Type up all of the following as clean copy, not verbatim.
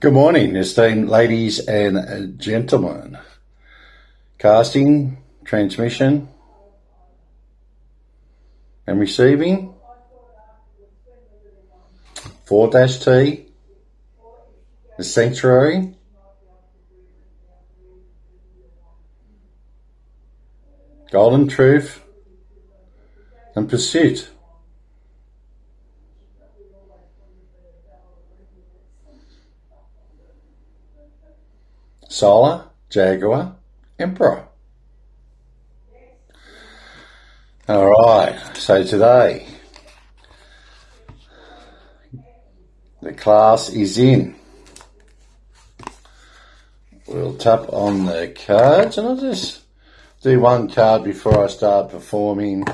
Good morning, esteemed ladies and gentlemen. Casting, transmission, and receiving 4-T, the sanctuary, golden truth, and pursuit. Solar, Jaguar, Emperor. Alright, so today the class is in. We'll tap on the cards and I'll just do one card before I start performing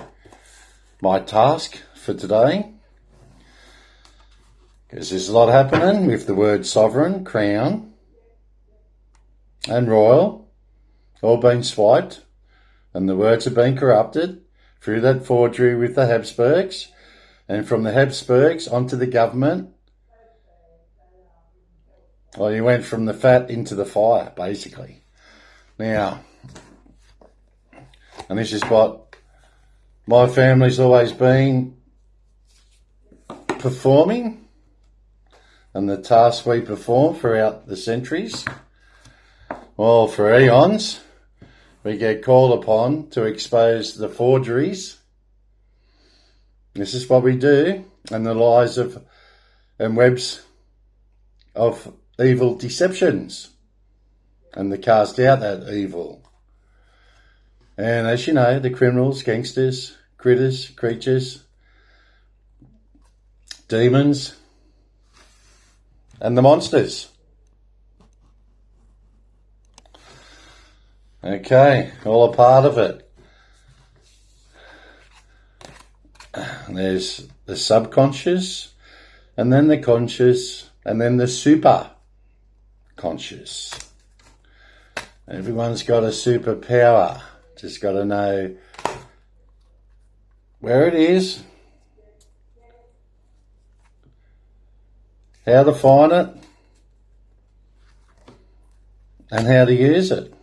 my task for today. Because there's a lot happening with the word sovereign, crown, and royal, all been swiped, and the words have been corrupted through that forgery with the Habsburgs, and from the Habsburgs onto the government. Well, you went from the fat into the fire, basically. Now, and this is what my family's always been performing, and the tasks we perform throughout the centuries. Well, for eons, we get called upon to expose the forgeries. This is what we do, and the lies of and webs of evil deceptions, and to cast out that evil. And as you know, the criminals, gangsters, critters, creatures, demons, and the monsters. Okay, all a part of it. And there's the subconscious, and then the conscious, and then the super conscious. Everyone's got a superpower. Just got to know where it is, how to find it, and how to use it.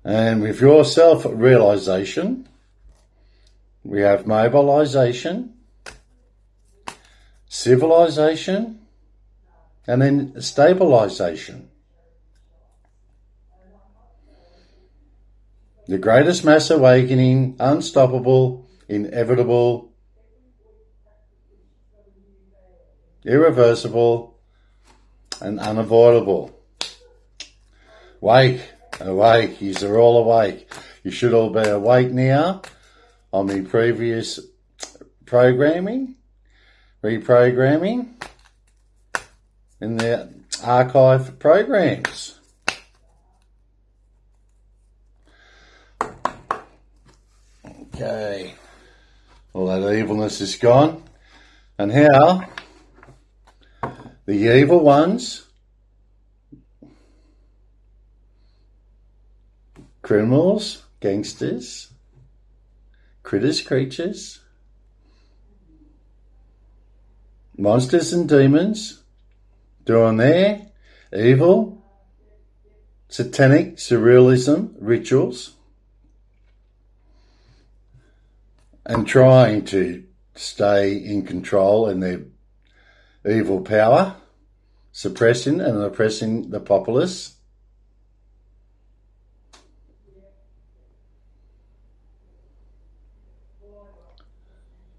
And with your self-realization, we have mobilization, civilization, and then stabilization. The greatest mass awakening, unstoppable, inevitable, irreversible, and unavoidable. Wake. Awake, yous are all awake. You should all be awake now on the previous reprogramming in the archive programs. Okay, all that evilness is gone, and how the evil ones, criminals, gangsters, critters, creatures, monsters and demons doing their evil, satanic, surrealism rituals and trying to stay in control in their evil power, suppressing and oppressing the populace.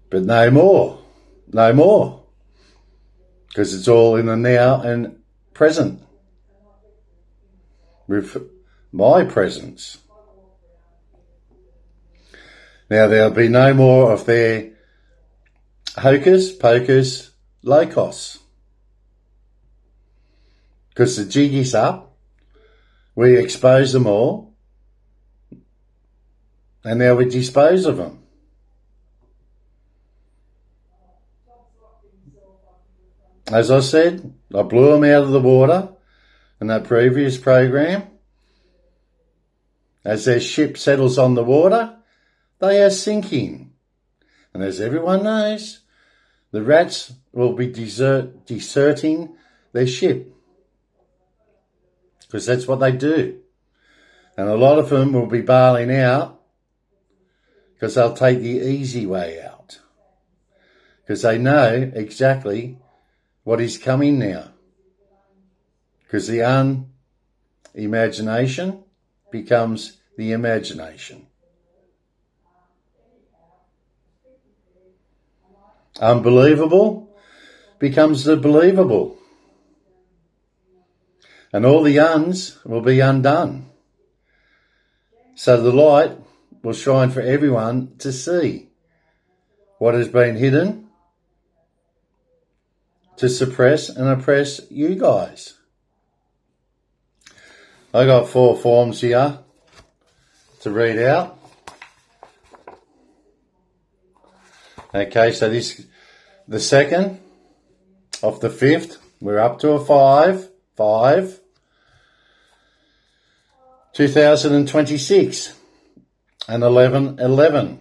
But no more, because it's all in the now and present with my presence. Now there'll be no more of their hocus pocus locos, because the jig is up, we expose them all, and now we dispose of them. As I said, I blew them out of the water in that previous program. As their ship settles on the water, they are sinking. And as everyone knows, the rats will be deserting their ship. Because that's what they do. And a lot of them will be bailing out because they'll take the easy way out. Because they know exactly what is coming now. Because the unimagination becomes the imagination. Unbelievable becomes the believable. And all the uns will be undone. So the light will shine for everyone to see what has been hidden, to suppress and oppress you guys. I got 4 forms here to read out. Okay, so this, the second of the 5th, we're up to a 5, 2026, and 11.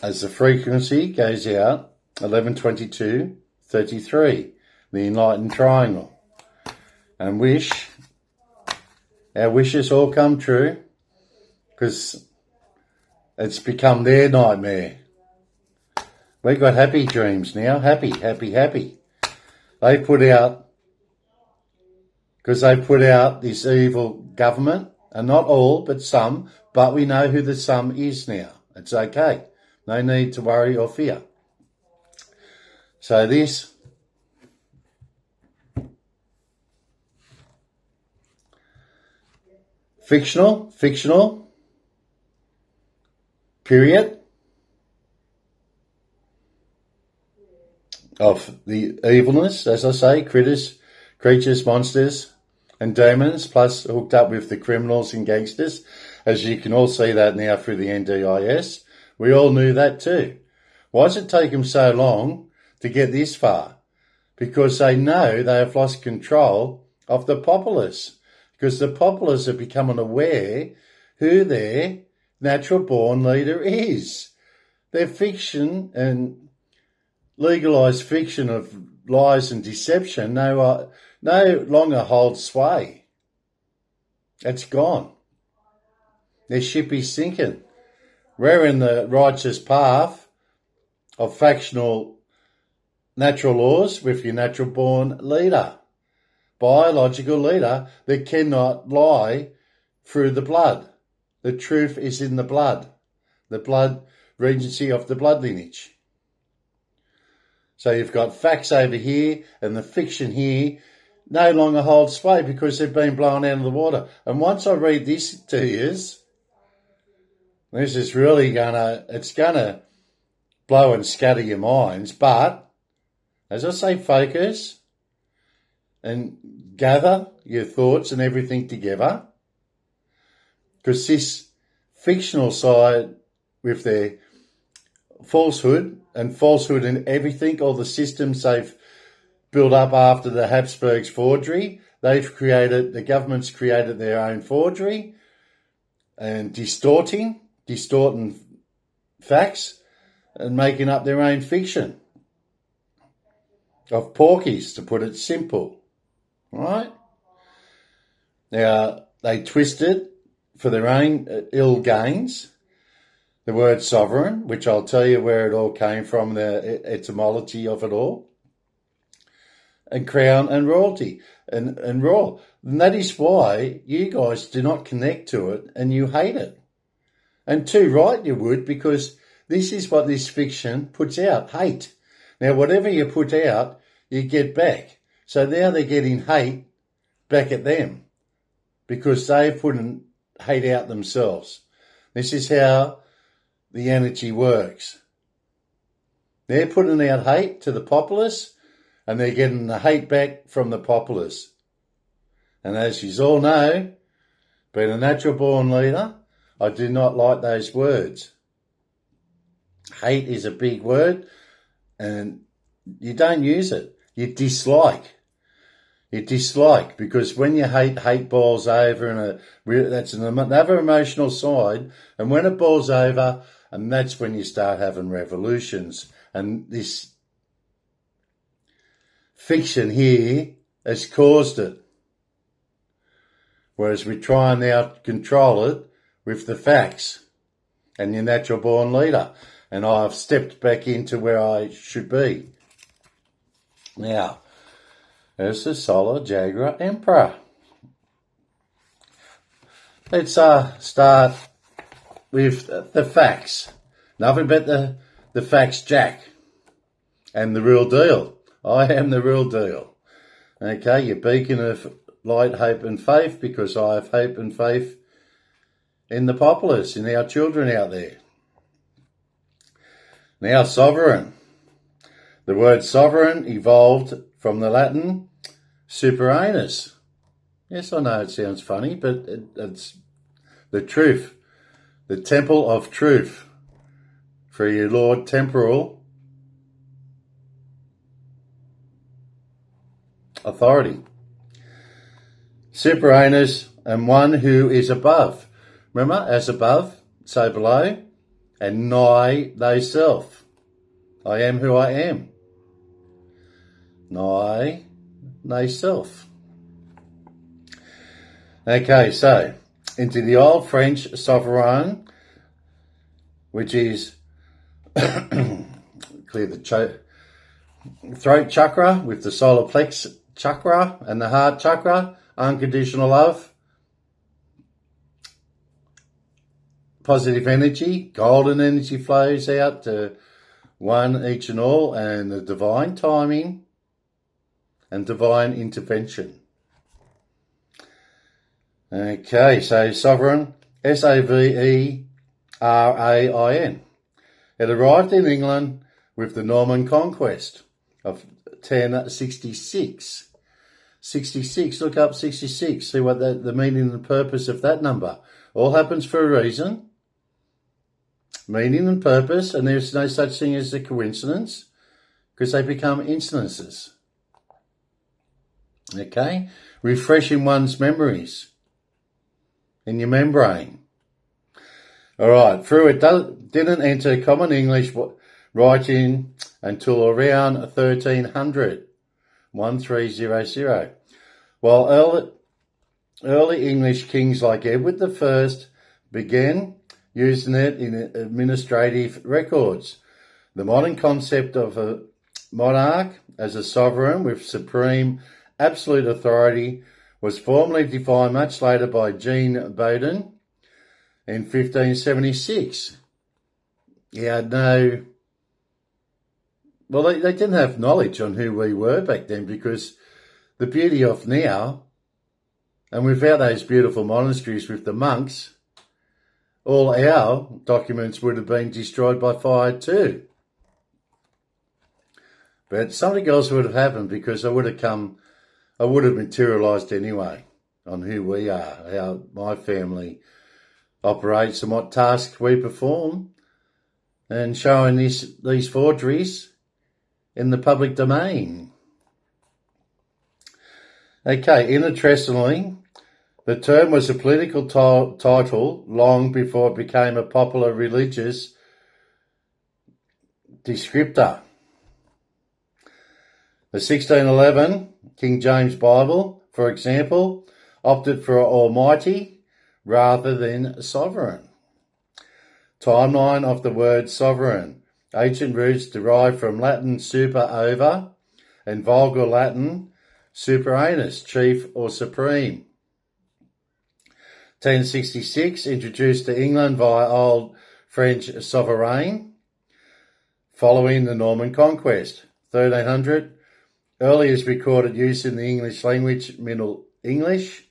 As the frequency goes out, 112233, the enlightened triangle. And our wishes all come true, because it's become their nightmare. We've got happy dreams now, happy. They put out, because they put out this evil government, and not all, but some, but we know who the some is now. It's okay. No need to worry or fear. So this fictional period of the evilness, as I say, creatures, monsters and demons, plus hooked up with the criminals and gangsters, as you can all see that now through the NDIS. We all knew that too. Why does it take them so long to get this far? Because they know they have lost control of the populace. Because the populace are becoming aware who their natural born leader is. Their fiction and legalised fiction of lies and deception no longer holds sway. It's gone. Their ship is sinking. We're in the righteous path of factional natural laws with your natural born leader, biological leader that cannot lie through the blood. The truth is in the blood regency of the blood lineage. So you've got facts over here and the fiction here no longer holds sway because they've been blown out of the water. And once I read this to you, this is really gonna blow and scatter your minds. But as I say, focus and gather your thoughts and everything together, because this fictional side with their falsehood in everything, all the systems they've built up after the Habsburgs' forgery, the government's created their own forgery and distorting facts and making up their own fiction of porkies, to put it simple. Right? Now, they twisted for their own ill gains the word sovereign, which I'll tell you where it all came from, the etymology of it all, and crown and royalty and royal. And that is why you guys do not connect to it and you hate it. And too right you would, because this is what this fiction puts out, hate. Now, whatever you put out, you get back. So now they're getting hate back at them because they've put hate out themselves. This is how the energy works. They're putting out hate to the populace and they're getting the hate back from the populace. And as you all know, being a natural born leader, I do not like those words. Hate is a big word and you don't use it. You dislike. Because when you hate boils over, and that's another emotional side. And when it boils over, and that's when you start having revolutions. And this fiction here has caused it. Whereas we try and now control it with the facts and your natural born leader. And I've stepped back into where I should be. Now, there's the Solar Jaguar Emperor. Let's start with the facts. Nothing but the facts, Jack. And the real deal. I am the real deal. Okay, your beacon of light, hope and faith, because I have hope and faith in the populace, in our children out there. Now, sovereign. The word sovereign evolved from the Latin superanus. Yes, I know it sounds funny, but it's the truth. The temple of truth. For your Lord temporal authority. Superanus, and one who is above. Remember, as above, so below, and nigh thyself. I am who I am. Nigh thyself. Okay, so into the old French sovereign, which is clear the throat chakra with the solar plex chakra and the heart chakra, unconditional love, positive energy, golden energy flows out to one, each and all, and the divine timing and divine intervention. Okay, so sovereign, Saverin. It arrived in England with the Norman conquest of 1066. 66, look up 66, see what the meaning and the purpose of that number. All happens for a reason. Meaning and purpose, and there's no such thing as a coincidence, because they become incidences. Okay? Refreshing one's memories in your membrane. Alright, through it didn't enter common English writing until around 1300. 1300. While early English kings like Edward I began using it in administrative records. The modern concept of a monarch as a sovereign with supreme absolute authority was formally defined much later by Jean Baudin in 1576. He had no... Well, they didn't have knowledge on who we were back then, because the beauty of now, and without those beautiful monasteries with the monks, all our documents would have been destroyed by fire too. But something else would have happened, because I would have materialised anyway on who we are, how my family operates and what tasks we perform, and showing these forgeries in the public domain. Okay, interestingly, the term was a political title long before it became a popular religious descriptor. The 1611 King James Bible, for example, opted for almighty rather than sovereign. Timeline of the word sovereign. Ancient roots derived from Latin super over and Vulgar Latin superanus, chief or supreme. 1066, introduced to England via Old French sovereign, following the Norman conquest. 1300, earliest recorded use in the English language, Middle English.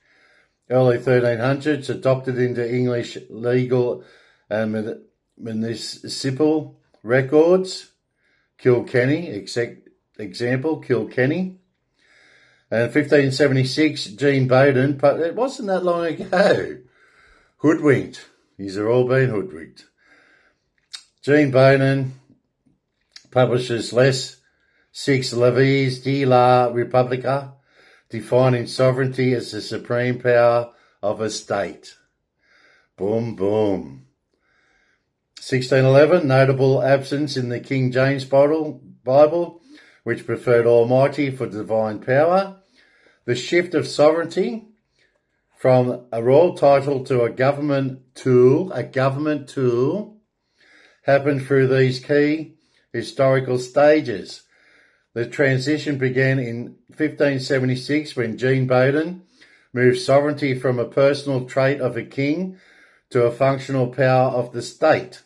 Early 1300s, adopted into English legal and municipal records. Kilkenny, example, Kilkenny. And 1576, Jean Baudin, but it wasn't that long ago. Hoodwinked. These are all been hoodwinked. Jean Baudin publishes Les Six Levies de la Republica, defining sovereignty as the supreme power of a state. Boom, boom. 1611, notable absence in the King James Bible which preferred Almighty for divine power. The shift of sovereignty from a royal title to a government tool, happened through these key historical stages. The transition began in 1576 when Jean Baudin moved sovereignty from a personal trait of a king to a functional power of the state.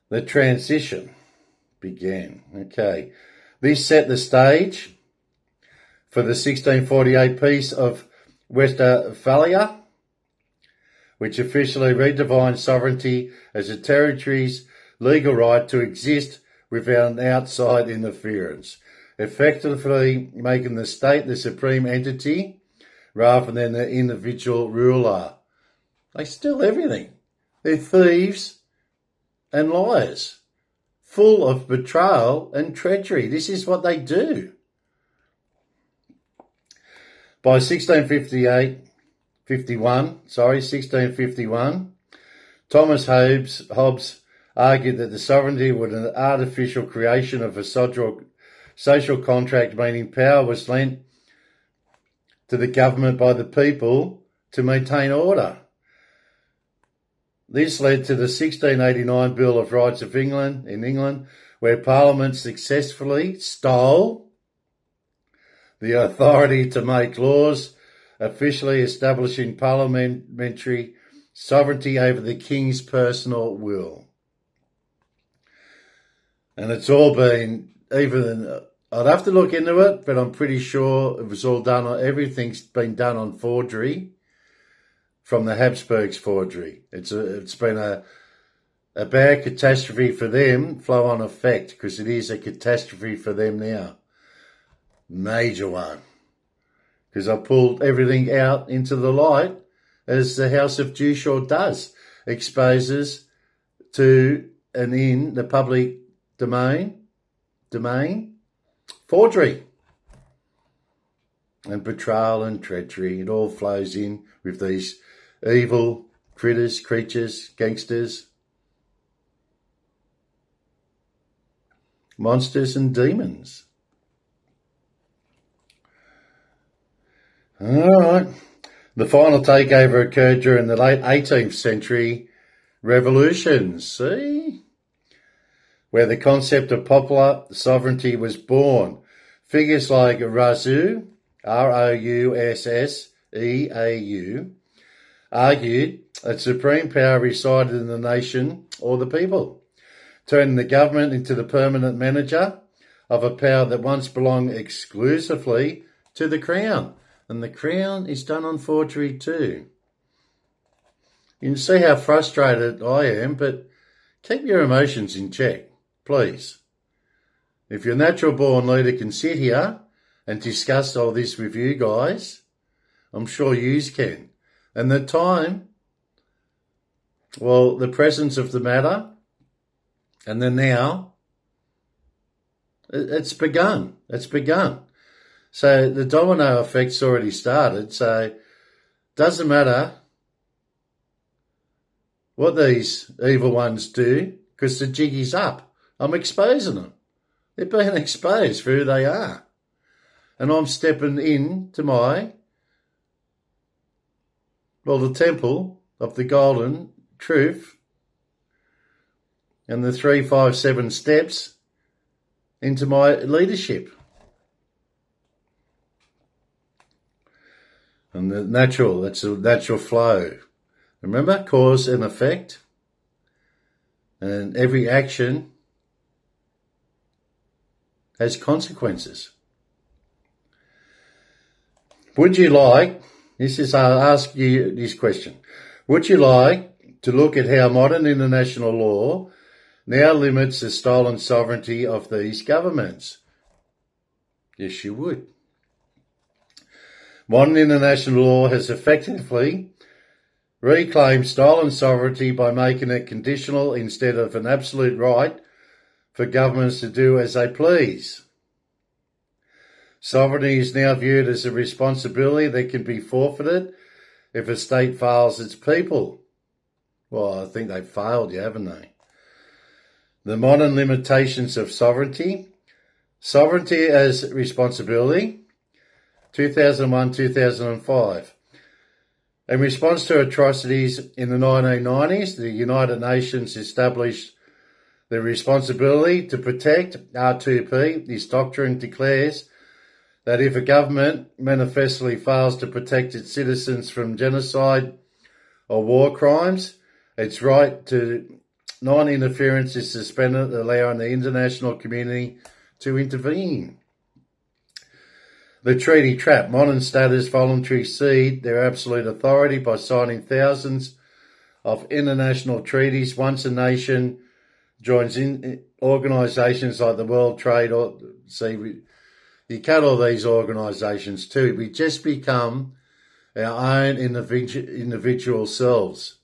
The transition began. Okay. This set the stage for the 1648 Peace of Westphalia, which officially redefined sovereignty as a territory's legal right to exist without an outside interference, effectively making the state the supreme entity rather than the individual ruler. They steal everything. They're thieves and liars, full of betrayal and treachery. This is what they do. By 1651, Thomas Hobbes argued that the sovereignty was an artificial creation of a social contract, meaning power was lent to the government by the people to maintain order. This led to the 1689 Bill of Rights of England, where Parliament successfully stole the authority to make laws, officially establishing parliamentary sovereignty over the King's personal will. And it's all been, I'd have to look into it, but I'm pretty sure it was all done, everything's been done on forgery, from the Habsburgs' forgery. It's been a bad catastrophe for them, flow-on effect, because it is a catastrophe for them now. Major one. Because I pulled everything out into the light, as the House of Juchault does, exposes to and in the public domain, forgery and betrayal and treachery. It all flows in with these evil creatures, gangsters, monsters and demons. All right. The final takeover occurred during the late 18th century revolutions, see? Where the concept of popular sovereignty was born. Figures like Rousseau, Roussseau, argued that supreme power resided in the nation or the people, turning the government into the permanent manager of a power that once belonged exclusively to the crown. And the crown is done on forgery too. You can see how frustrated I am, but keep your emotions in check, please. If your natural born leader can sit here and discuss all this with you guys, I'm sure yous can. And the time, well, the presence of the matter, and the now, it's begun. It's begun. So the domino effect's already started, so doesn't matter what these evil ones do, because the jig is up. I'm exposing them. They're being exposed for who they are. And I'm stepping into the temple of the golden truth and the 357 steps into my leadership. And that's a natural flow. Remember, cause and effect. And every action has consequences. Would you like, I'll ask you this question. Would you like to look at how modern international law now limits the stolen sovereignty of these governments? Yes, you would. Modern international law has effectively reclaimed stolen sovereignty by making it conditional instead of an absolute right for governments to do as they please. Sovereignty is now viewed as a responsibility that can be forfeited if a state fails its people. Well, I think they've failed you, haven't they? The modern limitations of sovereignty. Sovereignty as responsibility, 2001-2005. In response to atrocities in the 1990s, the United Nations established the responsibility to protect R2P. This doctrine declares that if a government manifestly fails to protect its citizens from genocide or war crimes, its right to non-interference is suspended, allowing the international community to intervene. The treaty trap. Modern states voluntarily cede their absolute authority by signing thousands of international treaties. Once a nation joins in organisations like the World Trade, you cut all these organisations too. We just become our own individual selves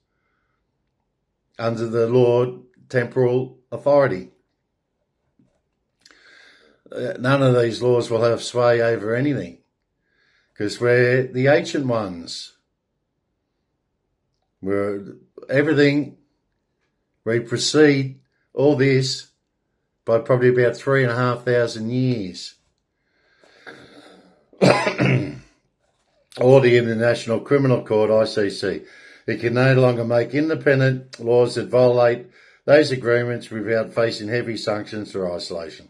under the Lord temporal authority. None of these laws will have sway over anything because we're the ancient ones. We're everything. We precede all this by probably about 3,500 years. Or the International Criminal Court, ICC. It can no longer make independent laws that violate those agreements without facing heavy sanctions or isolation.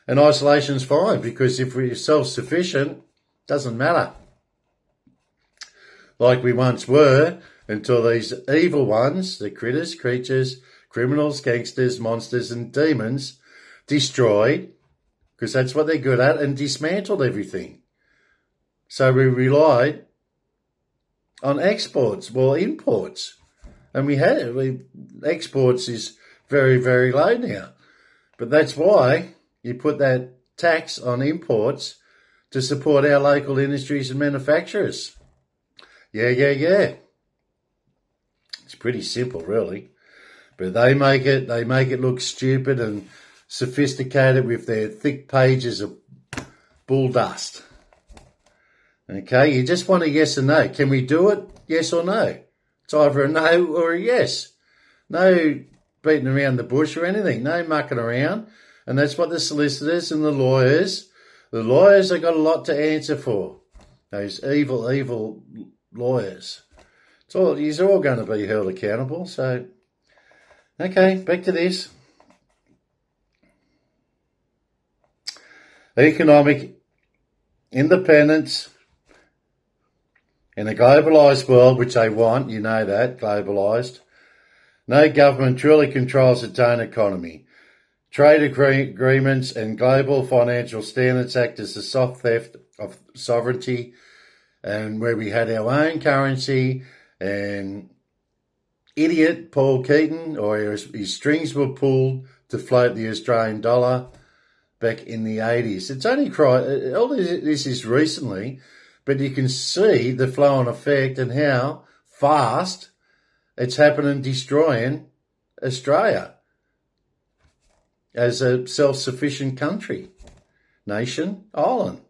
And isolation's fine because if we're self-sufficient, doesn't matter. Like we once were until these evil ones, the critters, creatures, criminals, gangsters, monsters and demons destroyed, because that's what they're good at, and dismantled everything. So we relied on exports, imports. And exports is very, very low now. But that's why you put that tax on imports to support our local industries and manufacturers. Yeah. It's pretty simple, really. But they make it look stupid and sophisticated with their thick pages of bull dust. Okay, you just want a yes or no. Can we do it? Yes or no? It's either a no or a yes. No beating around the bush or anything. No mucking around. And that's what the solicitors and the lawyers have got a lot to answer for. Those evil lawyers. You're all going to be held accountable. So, okay, back to this. Economic independence in a globalised world, which they want, you know that, globalised. No government truly controls its own economy. Trade agreements and global financial standards act as a soft theft of sovereignty, and where we had our own currency, and idiot Paul Keaton or his strings were pulled to float the Australian dollar back in the 80s. It's only all this is recently, but you can see the flow and effect and how fast it's happening, destroying Australia as a self-sufficient country, nation, island.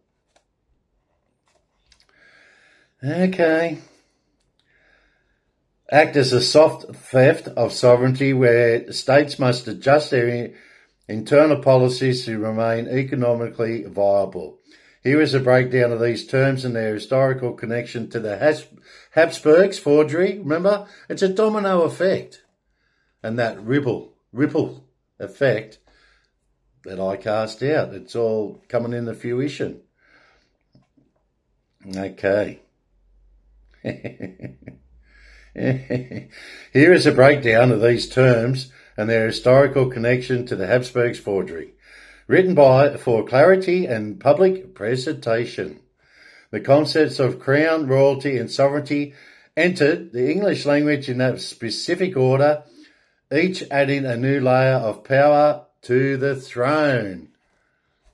Okay. Act as a soft theft of sovereignty where states must adjust their internal policies to remain economically viable. Here is a breakdown of these terms and their historical connection to the Habsburgs, forgery. Remember, it's a domino effect. And that ripple effect that I cast out. It's all coming into fruition. Okay. Here is a breakdown of these terms and their historical connection to the Habsburgs forgery, written for clarity and public presentation. The concepts of crown, royalty and sovereignty entered the English language in that specific order, each adding a new layer of power to the throne.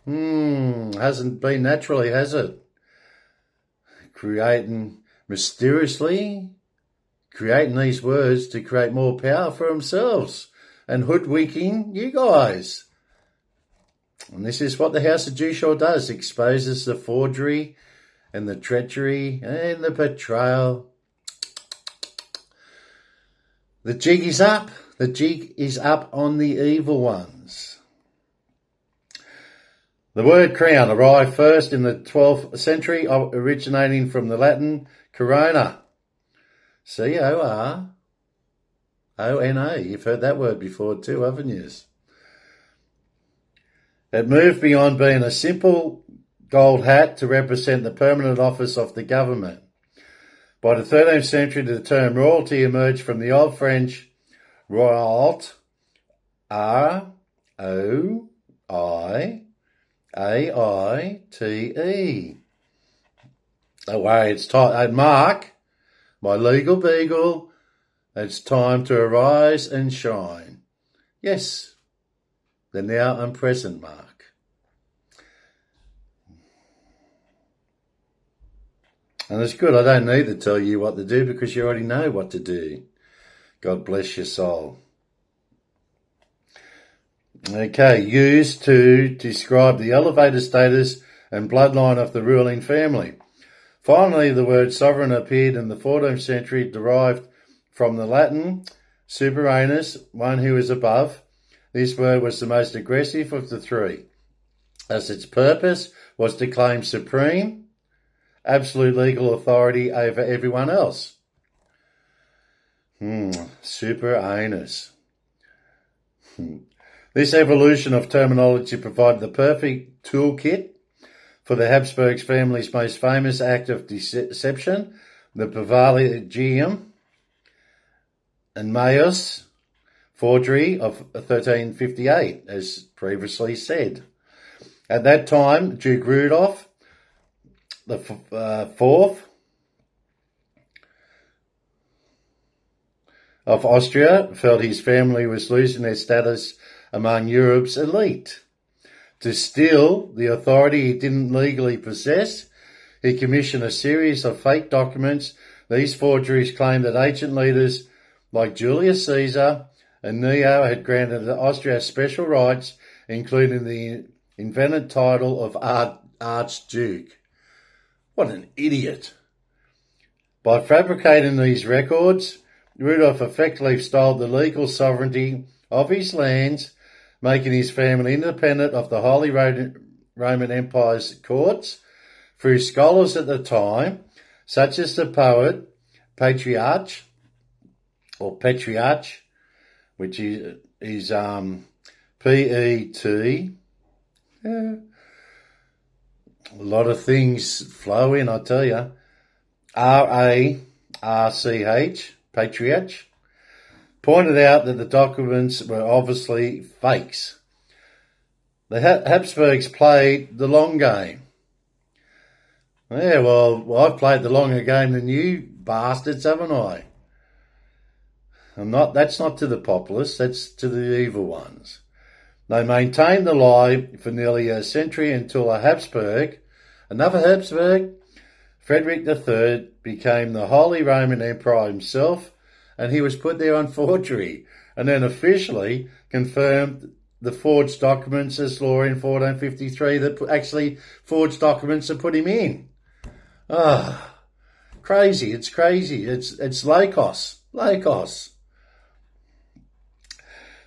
Hasn't been naturally, has it? Mysteriously creating these words to create more power for themselves and hoodwinking you guys. And this is what the House of Juchault does, exposes the forgery and the treachery and the betrayal. The jig is up. The jig is up on the evil ones. The word crown arrived first in the 12th century, originating from the Latin corona. C-O-R-O-N-A. You've heard that word before too, haven't you? It moved beyond being a simple gold hat to represent the permanent office of the government. By the 13th century, the term royalty emerged from the Old French royalt, R-O-I-A-I-T-E. Don't worry, it's time. Mark, my legal beagle, it's time to arise and shine. Yes, the now and present mark. And it's good, I don't need to tell you what to do because you already know what to do. God bless your soul. Okay, used to describe the elevated status and bloodline of the ruling family. Finally, the word sovereign appeared in the 14th century, derived from the Latin superaneus, one who is above. This word was the most aggressive of the three, as its purpose was to claim supreme, absolute legal authority over everyone else. Superaneus. This evolution of terminology provided the perfect toolkit for the Habsburg family's most famous act of deception, the privilegium and Mayos forgery of 1358, as previously said. At that time, Duke Rudolph the fourth of Austria felt his family was losing their status among Europe's elite. To steal the authority he didn't legally possess, he commissioned a series of fake documents. These forgeries claimed that ancient leaders like Julius Caesar and Nero had granted Austria special rights, including the invented title of Archduke. What an idiot. By fabricating these records, Rudolph effectively stole the legal sovereignty of his lands, making his family independent of the Holy Roman Empire's courts. Through scholars at the time, such as the poet Patriarch, which is P-E-T. Yeah. A lot of things flow in, I tell you. R-A-R-C-H, Patriarch, pointed out that the documents were obviously fakes. The Habsburgs played the long game. Yeah, well, I've played the longer game than you bastards, haven't I? That's not to the populace, that's to the evil ones. They maintained the lie for nearly a century until another Habsburg, Frederick III, became the Holy Roman Emperor himself, and he was put there on forgery, and then officially confirmed the forged documents as law in 1453 that actually forged documents to put him in. Crazy, it's crazy. It's Lycos.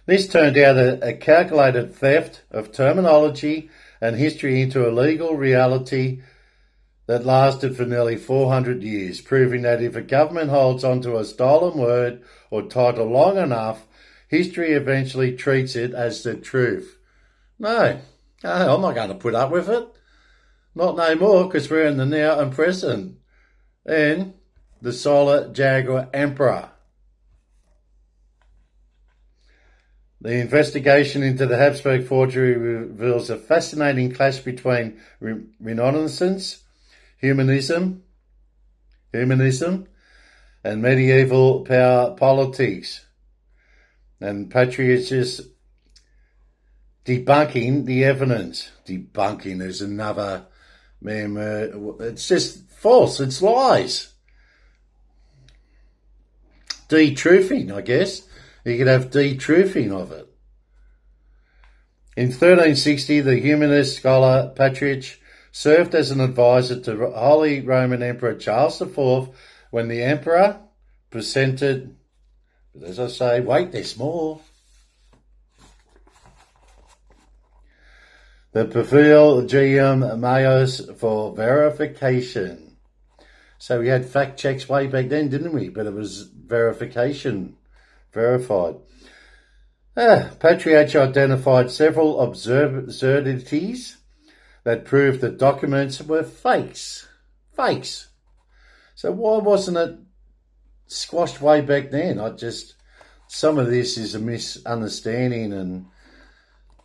This turned out a calculated theft of terminology and history into a legal reality that lasted for nearly 400 years, proving that if a government holds onto a stolen word or title long enough, history eventually treats it as the truth. No, I'm not going to put up with it. Not no more, because we're in the now and present. And the Solar Jaguar Emperor. The investigation into the Habsburg forgery reveals a fascinating clash between Renaissance, humanism, and medieval power politics, and patriotism debunking the evidence. Debunking is another it's just false, it's lies. De-truthing, I guess. You could have de-truthing of it. In 1360, the humanist scholar Patriarch served as an advisor to Holy Roman Emperor Charles IV when the emperor presented But as I say, wait, there's more. The Perfil GM Mayos for verification. So we had fact checks way back then, didn't we? But it was verification, verified. Patriarch identified several absurdities that proved that documents were fakes. Fakes. So why wasn't it squashed way back then? Some of this is a misunderstanding, and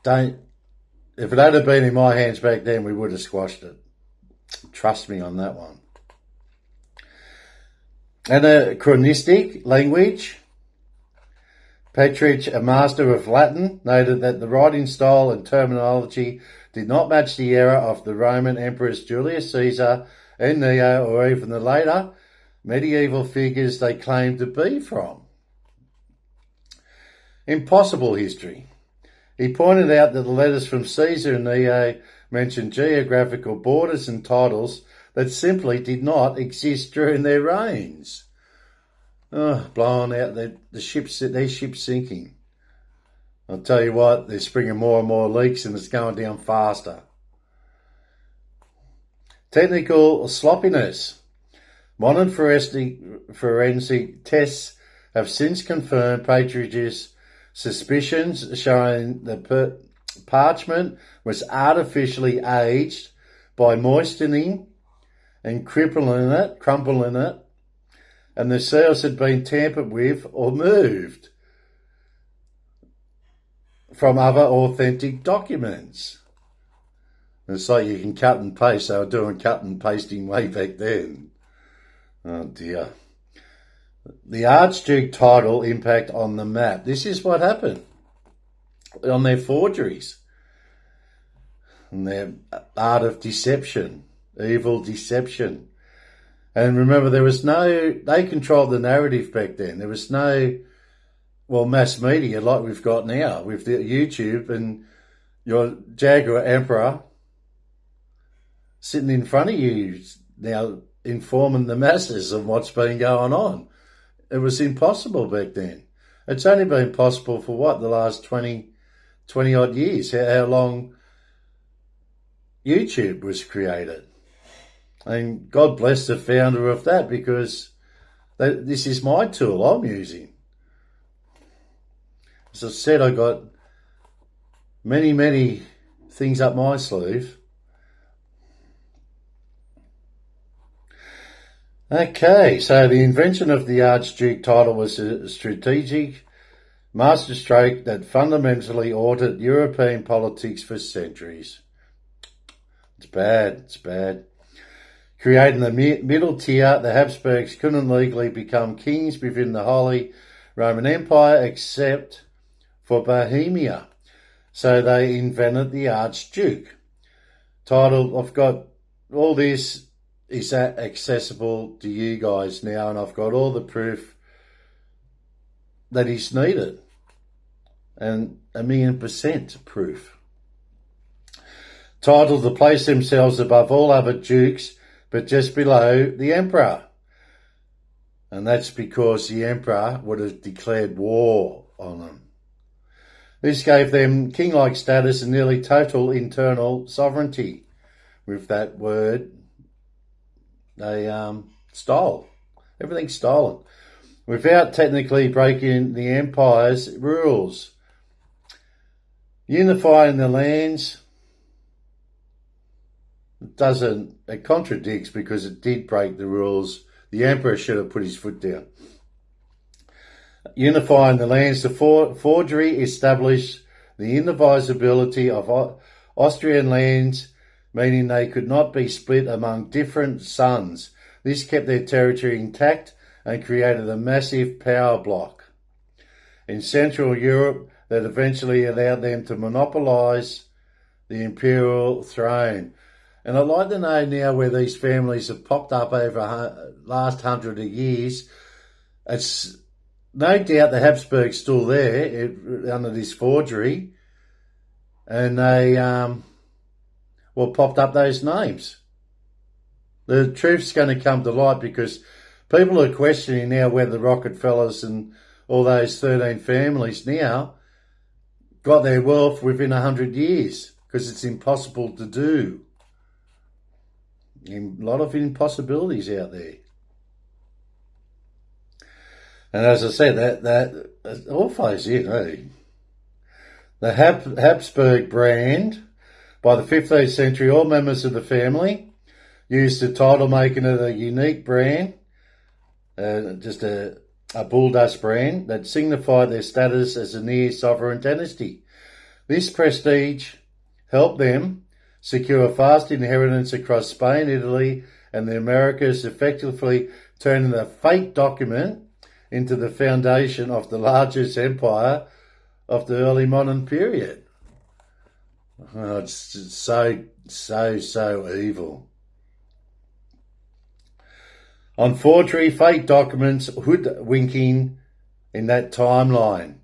if it had been in my hands back then, we would have squashed it. Trust me on that one. Anachronistic language. Petrich, a master of Latin, noted that the writing style and terminology did not match the era of the Roman emperors Julius Caesar and Nero, or even the later medieval figures they claimed to be from. Impossible history. He pointed out that the letters from Caesar and Nero mentioned geographical borders and titles that simply did not exist during their reigns. Blowing out their ships sinking. I'll tell you what, they're springing more and more leaks and it's going down faster. Technical sloppiness. Modern forensic tests have since confirmed Patrich's suspicions, showing the parchment was artificially aged by moistening and crumpling it, and the seals had been tampered with or moved from other authentic documents. It's like you can cut and paste. They were doing cut and pasting way back then. Oh dear. The Archduke title impact on the map. This is what happened on their forgeries and their art of deception, evil deception. And remember, they controlled the narrative back then. There was no, mass media like we've got now with the YouTube and your Jaguar Emperor sitting in front of you now informing the masses of what's been going on. It was impossible back then. It's only been possible for the last 20 odd years, how long YouTube was created. And God bless the founder of that, because this is my tool I'm using. As I said, I got many, many things up my sleeve. Okay, so the invention of the Archduke title was a strategic masterstroke that fundamentally altered European politics for centuries. It's bad. Creating the middle tier, the Habsburgs couldn't legally become kings within the Holy Roman Empire except for Bohemia. So they invented the Archduke title. I've got all this is accessible to you guys now, and I've got all the proof that is needed, and 1,000,000% proof. Titled to place themselves above all other dukes, but just below the emperor. And that's because the emperor would have declared war on them. This gave them king-like status and nearly total internal sovereignty. With that word, they stole. Everything's stolen. Without technically breaking the empire's rules. Unifying the lands, it contradicts, because it did break the rules. The emperor should have put his foot down. Unifying the lands, the forgery established the indivisibility of Austrian lands, meaning they could not be split among different sons. This kept their territory intact and created a massive power block in Central Europe that eventually allowed them to monopolise the imperial throne. And I'd like to know now where these families have popped up over the last 100 years. It's no doubt the Habsburgs still there under this forgery, and they popped up those names. The truth's going to come to light, because people are questioning now whether the Rockefellers and all those 13 families now got their wealth within 100 years because it's impossible to do. A lot of impossibilities out there. And as I said, that all flows in, eh? The Habsburg brand, by the 15th century, all members of the family used the title, making it a unique brand, just a bull dust brand that signified their status as a near sovereign dynasty. This prestige helped them secure fast inheritance across Spain, Italy, and the Americas, effectively turning a fake document into the foundation of the largest empire of the early modern period. Oh, it's just so evil. On forgery, fake documents, hoodwinking in that timeline.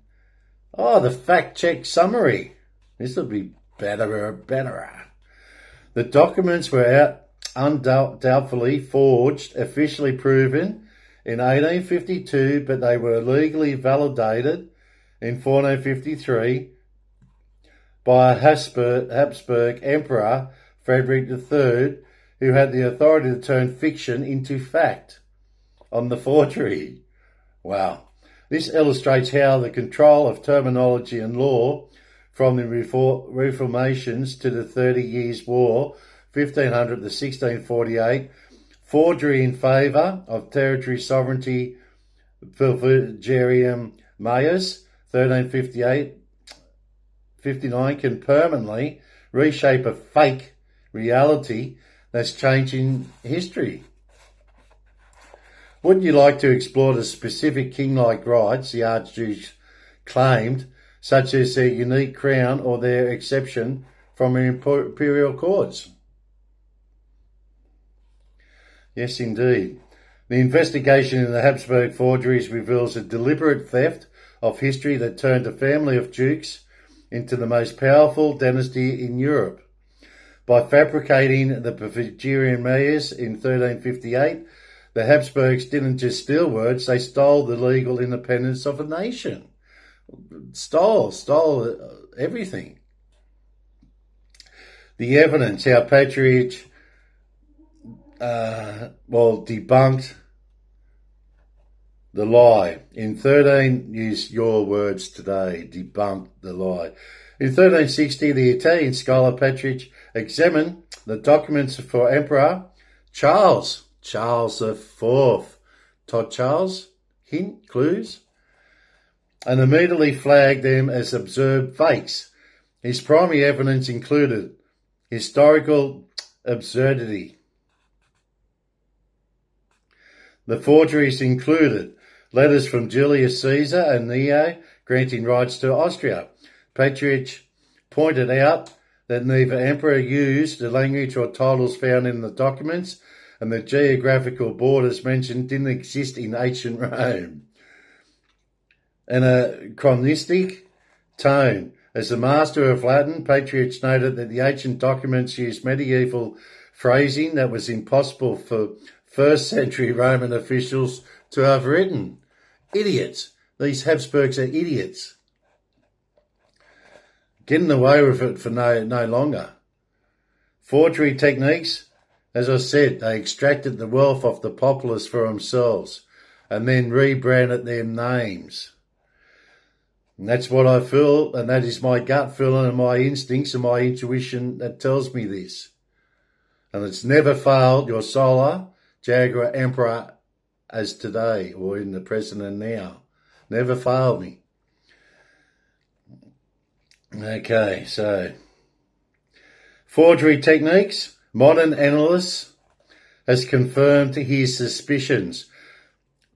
Oh, the fact-check summary. This will be better. The documents were undoubtedly forged, officially proven in 1852, but they were legally validated in 1453 by a Habsburg Emperor, Frederick III, who had the authority to turn fiction into fact on the forgery. Wow. This illustrates how the control of terminology and law from the Reformations to the 30 Years' War, 1500 to 1648, forgery in favour of territory sovereignty, Fulverium Maius, 1358-59, can permanently reshape a fake reality that's changing history. Wouldn't you like to explore the specific king-like rights the archdukes claimed, such as their unique crown or their exception from imperial courts? Yes, indeed. The investigation into the Habsburg forgeries reveals a deliberate theft of history that turned a family of dukes into the most powerful dynasty in Europe. By fabricating the Iberian Peninsula in 1358, the Habsburgs didn't just steal words, they stole the legal independence of a nation. Stole everything. The evidence, how Patriarch debunked the lie. Use your words today, debunked the lie. In 1360, the Italian scholar Patriarch examined the documents for Emperor Charles IV. Todd Charles? Hint? Clues? And immediately flagged them as absurd fakes. His primary evidence included historical absurdity. The forgeries included letters from Julius Caesar and Nero granting rights to Austria. Patriarch pointed out that neither emperor used the language or titles found in the documents, and the geographical borders mentioned didn't exist in ancient Rome. In a chronistic tone, as a master of Latin, Patriarch noted that the ancient documents used medieval phrasing that was impossible for first century Roman officials to have written. Idiots. These Habsburgs are idiots. Getting away with it for no longer. Forgery techniques, as I said, they extracted the wealth of the populace for themselves and then rebranded their names. And that's what I feel, and that is my gut feeling and my instincts and my intuition that tells me this. And it's never failed your solar Jaguar Emperor as today or in the present and now. Never failed me. Okay, so forgery techniques. Modern analysts has confirmed his suspicions.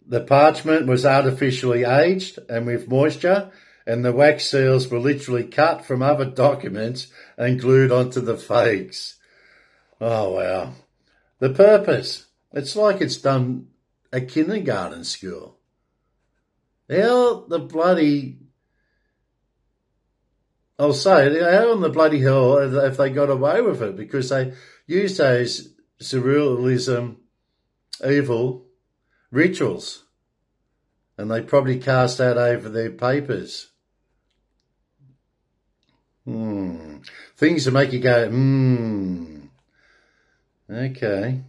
The parchment was artificially aged and with moisture, and the wax seals were literally cut from other documents and glued onto the fakes. Oh, wow. The purpose. It's like it's done at kindergarten school. How the bloody... I'll say it, how in the bloody hell have they got away with it? Because they use those surrealism, evil rituals And they probably cast that over their papers. Things that make you go, Okay.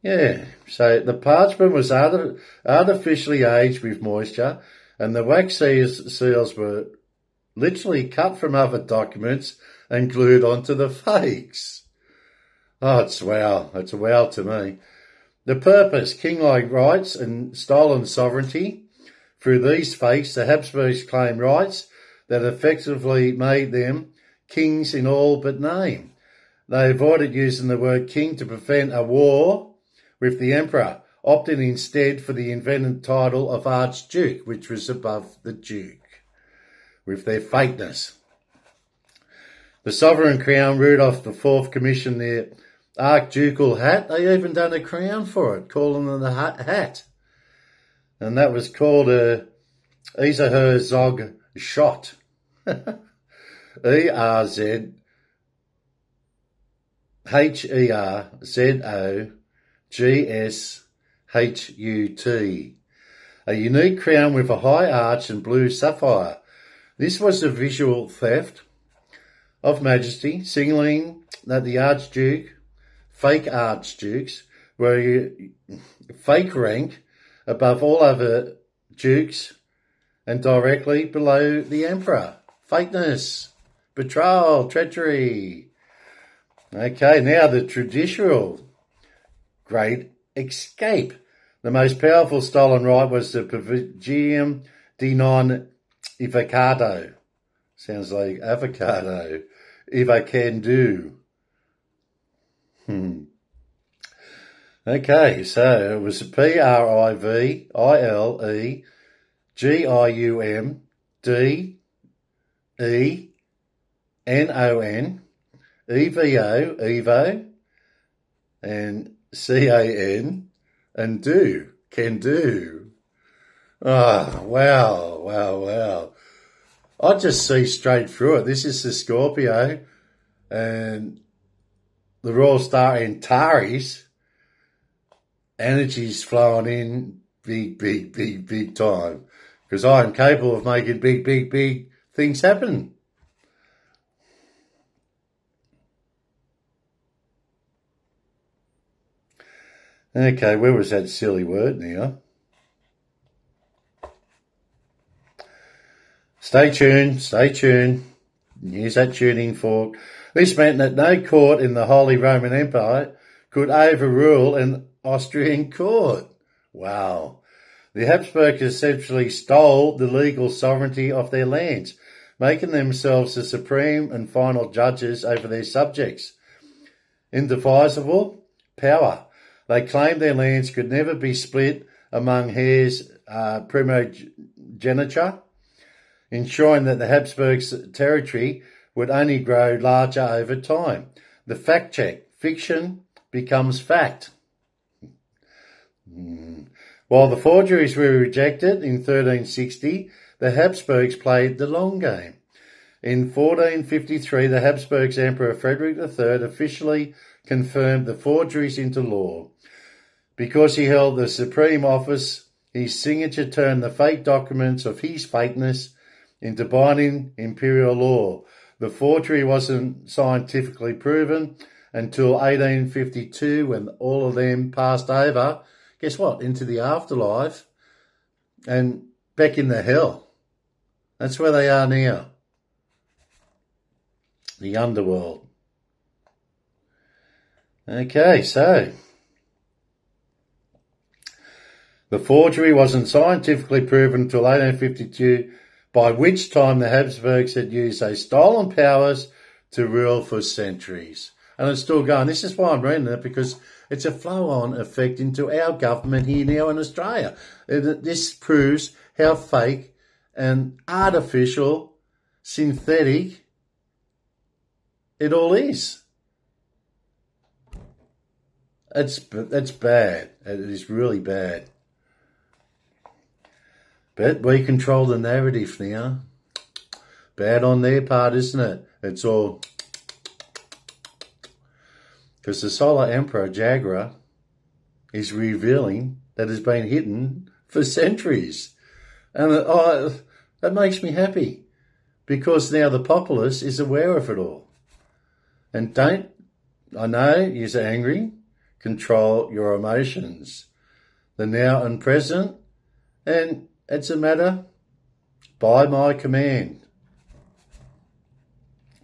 Yeah, so the parchment was artificially aged with moisture, and the wax seals were literally cut from other documents and glued onto the fakes. Oh, it's wow. It's a wow to me. The purpose, king-like rights and stolen sovereignty. Through these fakes, the Habsburgs claim rights that effectively made them kings in all but name. They avoided using the word king to prevent a war with the emperor, opting instead for the invented title of archduke, which was above the duke, with their fakeness. The sovereign crown, Rudolph IV commissioned their archducal hat. They even done a crown for it, calling it the hat. And that was called a Erzherzog shot. ERZHERZOGSHUT. A unique crown with a high arch and blue sapphire. This was a visual theft of majesty, signaling that the fake archdukes, were fake rank above all other dukes and directly below the emperor. Fakeness, betrayal, treachery. Okay, now the traditional great escape. The most powerful stolen right was the privilegium di non evocado. Sounds like avocado. If I can do. Okay, so it was PRIVILEGIUMDENON EVO, Evo, and CAN, and do, can do. Oh, wow. I just see straight through it. This is the Scorpio and the Royal Star Antares. Energy's flowing in big time. Because I am capable of making big things happen. Okay, where was that silly word now? Stay tuned. Use that tuning fork. This meant that no court in the Holy Roman Empire could overrule an Austrian court. Wow. The Habsburgs essentially stole the legal sovereignty of their lands, making themselves the supreme and final judges over their subjects. Indivisible power. They claimed their lands could never be split among heirs primogeniture, ensuring that the Habsburgs' territory would only grow larger over time. The fact check. Fiction becomes fact. While the forgeries were rejected in 1360, the Habsburgs played the long game. In 1453, the Habsburgs Emperor Frederick III officially confirmed the forgeries into law. Because he held the supreme office, his signature turned the fake documents of his fakeness into binding imperial law. The forgery wasn't scientifically proven until 1852, when all of them passed over, guess what, into the afterlife and back in the hell. That's where they are now. The underworld. Okay, so the forgery wasn't scientifically proven until 1852, by which time the Habsburgs had used their stolen powers to rule for centuries. And it's still going. This is why I'm reading it, because it's a flow-on effect into our government here now in Australia. This proves how fake and artificial, synthetic it all is. That's bad. It is really bad. But we control the narrative now. Bad on their part, isn't it? It's all because the Solar Emperor Jaguar is revealing that has been hidden for centuries. And that makes me happy because now the populace is aware of it all. And don't, I know you're angry, control your emotions, the now and present, and it's a matter by my command.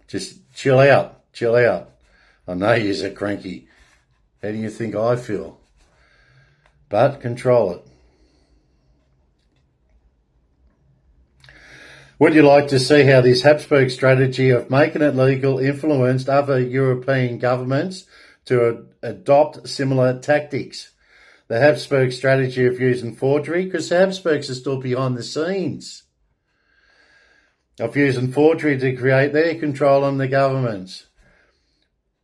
Just chill out. I know you're cranky. How do you think I feel? But control it. Would you like to see how this Habsburg strategy of making it legal influenced other European governments to adopt similar tactics? The Habsburg strategy of using forgery, because the Habsburgs are still behind the scenes, of using forgery to create their control on the governments.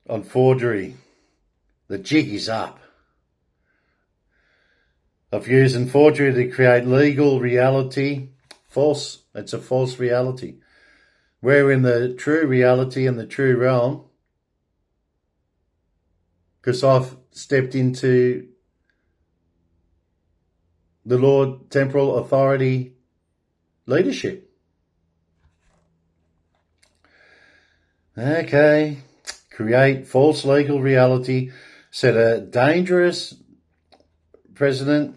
On forgery, the jig is up. Of using forgery to create legal reality, false. It's a false reality. We're in the true reality and the true realm, because I've stepped into the Lord Temporal Authority leadership. Okay. Create false legal reality, set a dangerous precedent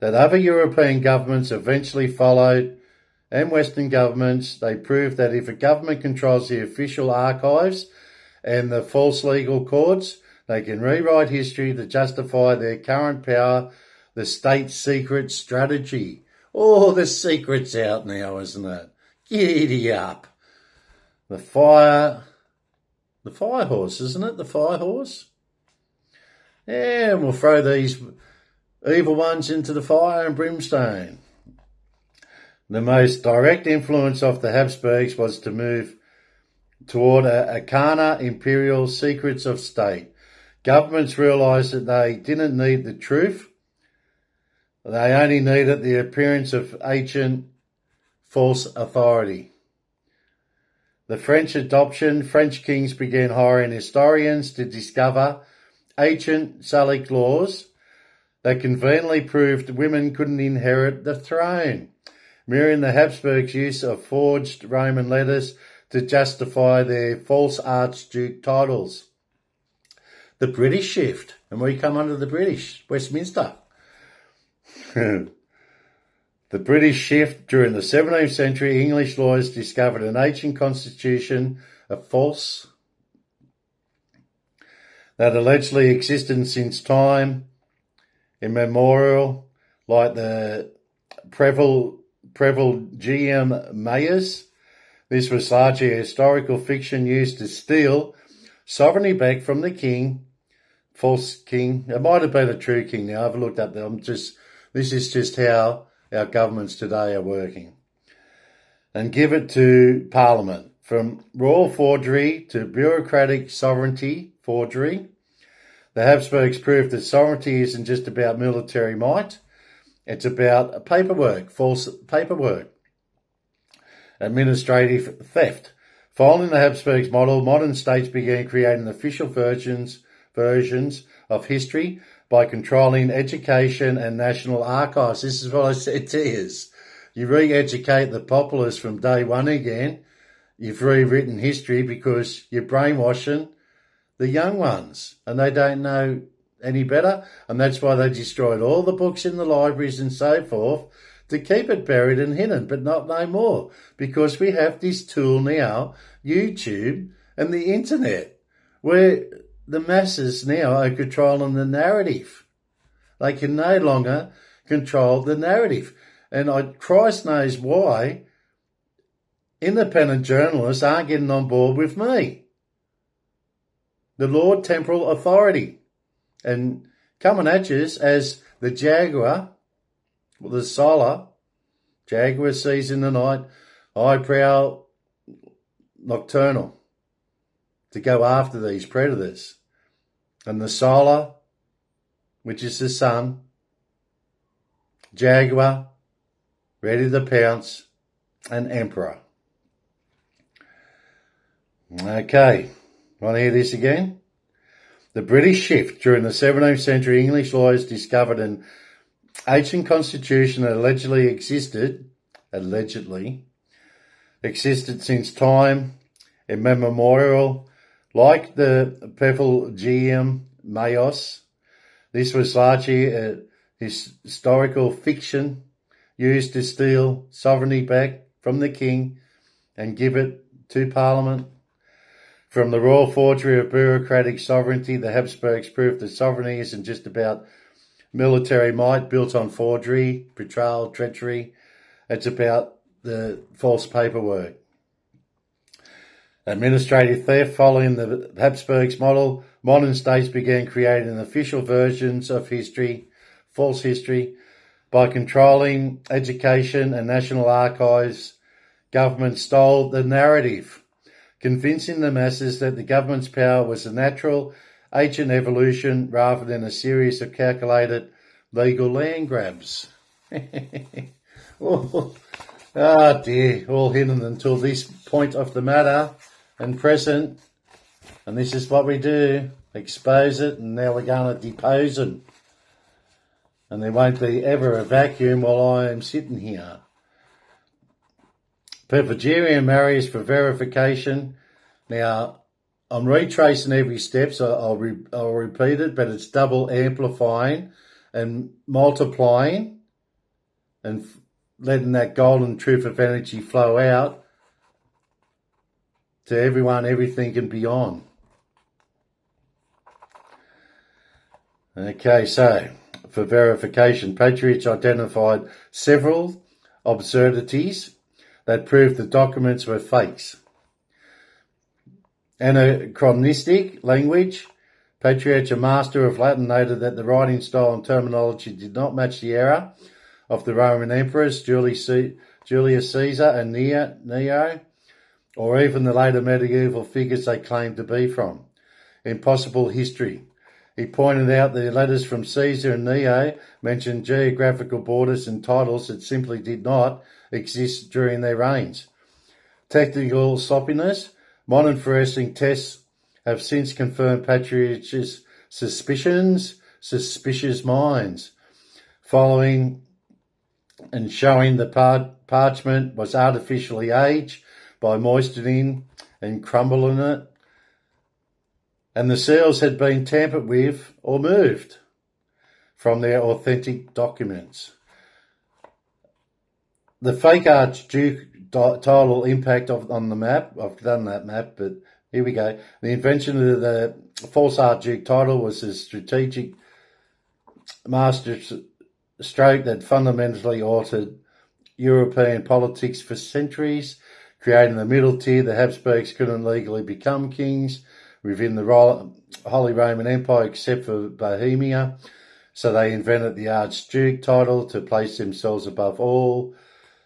that other European governments eventually followed, and Western governments. They proved that if a government controls the official archives and the false legal courts, they can rewrite history to justify their current power, the state secret strategy. Oh, the secret's out now, isn't it? Giddy up. The fire horse, isn't it? The fire horse? Yeah, and we'll throw these evil ones into the fire and brimstone. The most direct influence of the Habsburgs was to move toward arcana imperial secrets of state. Governments realised that they didn't need the truth. They only needed the appearance of ancient false authority. The French adoption, French kings began hiring historians to discover ancient Salic laws that conveniently proved women couldn't inherit the throne, mirroring the Habsburgs' use of forged Roman letters to justify their false archduke titles. The British shift, and we come under the British, Westminster. The British shift during the 17th century, English lawyers discovered an ancient constitution, a false, that allegedly existed since time immemorial, like the Prevalgium Maius. This was largely a historical fiction used to steal sovereignty back from the king, false king. It might have been a true king now. I've looked up there. This is just how our governments today are working. And give it to Parliament. From royal forgery to bureaucratic sovereignty forgery, the Habsburgs proved that sovereignty isn't just about military might. It's about paperwork, false paperwork, administrative theft. Following the Habsburgs model, modern states began creating official versions of history by controlling education and national archives. This is what I said to you. You re-educate the populace from day one again. You've rewritten history because you're brainwashing the young ones and they don't know any better. And that's why they destroyed all the books in the libraries and so forth to keep it buried and hidden, but not no more, because we have this tool now, YouTube and the internet, where the masses now are controlling the narrative. They can no longer control the narrative. And Christ knows why independent journalists aren't getting on board with me. The Lord Temporal Authority. And coming at you as the Jaguar, the Solar, Jaguar sees in the night, eye-prow nocturnal, to go after these predators. And the Solar, which is the sun, Jaguar, ready to pounce, and Emperor. Okay, want to hear this again? The British shift during the 17th century, English lawyers discovered an ancient constitution that allegedly existed since time immemorial, like the Refuge Mayos. This was largely a historical fiction used to steal sovereignty back from the king and give it to Parliament. From the royal forgery of bureaucratic sovereignty, the Habsburgs proved that sovereignty isn't just about military might built on forgery, betrayal, treachery. It's about the false paperwork. Administrative theft. Following the Habsburgs model, modern states began creating official versions of history, false history, by controlling education and national archives. Government stole the narrative, convincing the masses that the government's power was a natural, ancient evolution rather than a series of calculated legal land grabs. Oh dear, all hidden until this point of the matter and present. And this is what we do, expose it, and now we're going to depose it. And there won't be ever a vacuum while I am sitting here. Perfigerian marriage for verification. Now, I'm retracing every step, so I'll repeat it, but it's double amplifying and multiplying and letting that golden truth of energy flow out to everyone, everything, and beyond. Okay, so for verification, patriots identified several absurdities that proved the documents were fakes. Anachronistic language. Patriarch, a master of Latin, noted that the writing style and terminology did not match the era of the Roman emperors, Julius Caesar and Nero, or even the later medieval figures they claimed to be from. Impossible history. He pointed out the letters from Caesar and Nero mentioned geographical borders and titles that simply did not exist during their reigns. Technical sloppiness. Modern forensic tests have since confirmed Patriarch's suspicious minds, following and showing the parchment was artificially aged by moistening and crumbling it, and the seals had been tampered with or moved from their authentic documents. The fake Archduke title impact on the map. I've done that map, but here we go. The invention of the false Archduke title was a strategic master stroke that fundamentally altered European politics for centuries, creating the middle tier. The Habsburgs couldn't legally become kings within the Holy Roman Empire except for Bohemia, so they invented the Archduke title to place themselves above all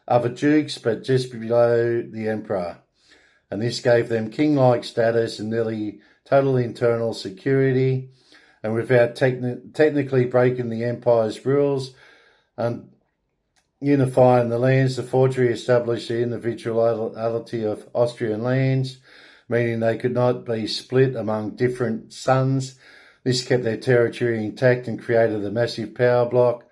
other dukes, but just below the emperor. And this gave them king-like status and nearly total internal security, and without technically breaking the empire's rules and unifying the lands. The forgery established the individuality of Austrian lands, meaning they could not be split among different sons. This kept their territory intact and created a massive power block,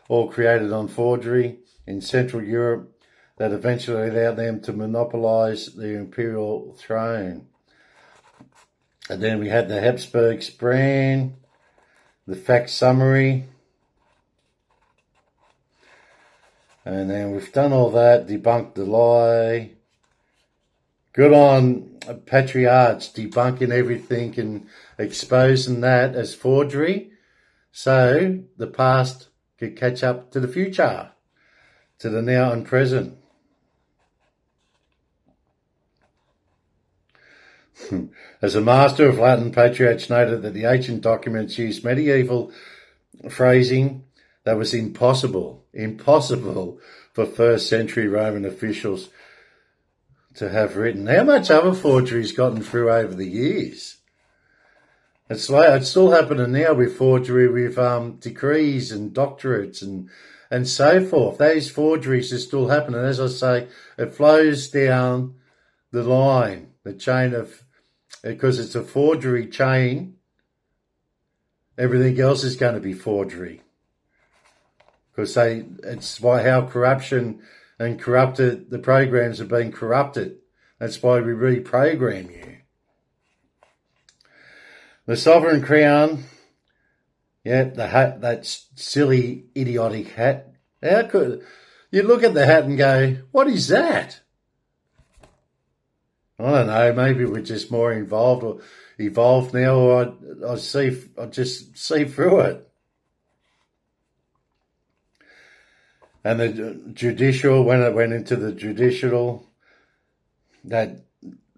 all created on forgery in Central Europe, that eventually allowed them to monopolise the imperial throne. And then we had the Habsburgs brand, the fact summary, and then we've done all that, debunked the lie. Good on patriarchs debunking everything and exposing that as forgery, so the past could catch up to the future, to the now and present. As a master of Latin, Patriarch noted that the ancient documents used medieval phrasing that was impossible for first century Roman officials to have written. How much other forgery's gotten through over the years? It's still happening now with forgery with decrees and doctorates and so forth. Those forgeries are still happening. As I say, it flows down the line, the chain of, because it's a forgery chain, everything else is going to be forgery. because it's why how corruption and corrupted the programs have been corrupted. That's why we reprogram you. The sovereign crown, yeah, the hat, that silly, idiotic hat. How could you look at the hat and go, what is that? I don't know, maybe we're just more involved or evolved now, or I just see through it. And the judicial, when it went into the judicial, that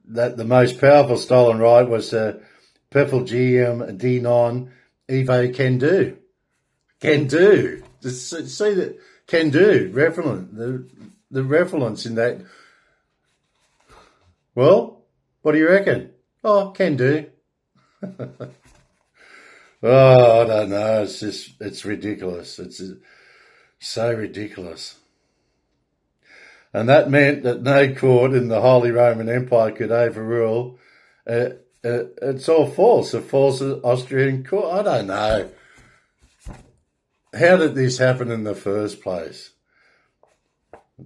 the most powerful stolen right was the Perfilgium D9 Evo Can Do. Can Do. See that can do, the reference in that. Well, what do you reckon? Oh, can do. Oh, I don't know. It's ridiculous. It's so ridiculous. And that meant that no court in the Holy Roman Empire could overrule. It's all false. A false Austrian court. I don't know. How did this happen in the first place?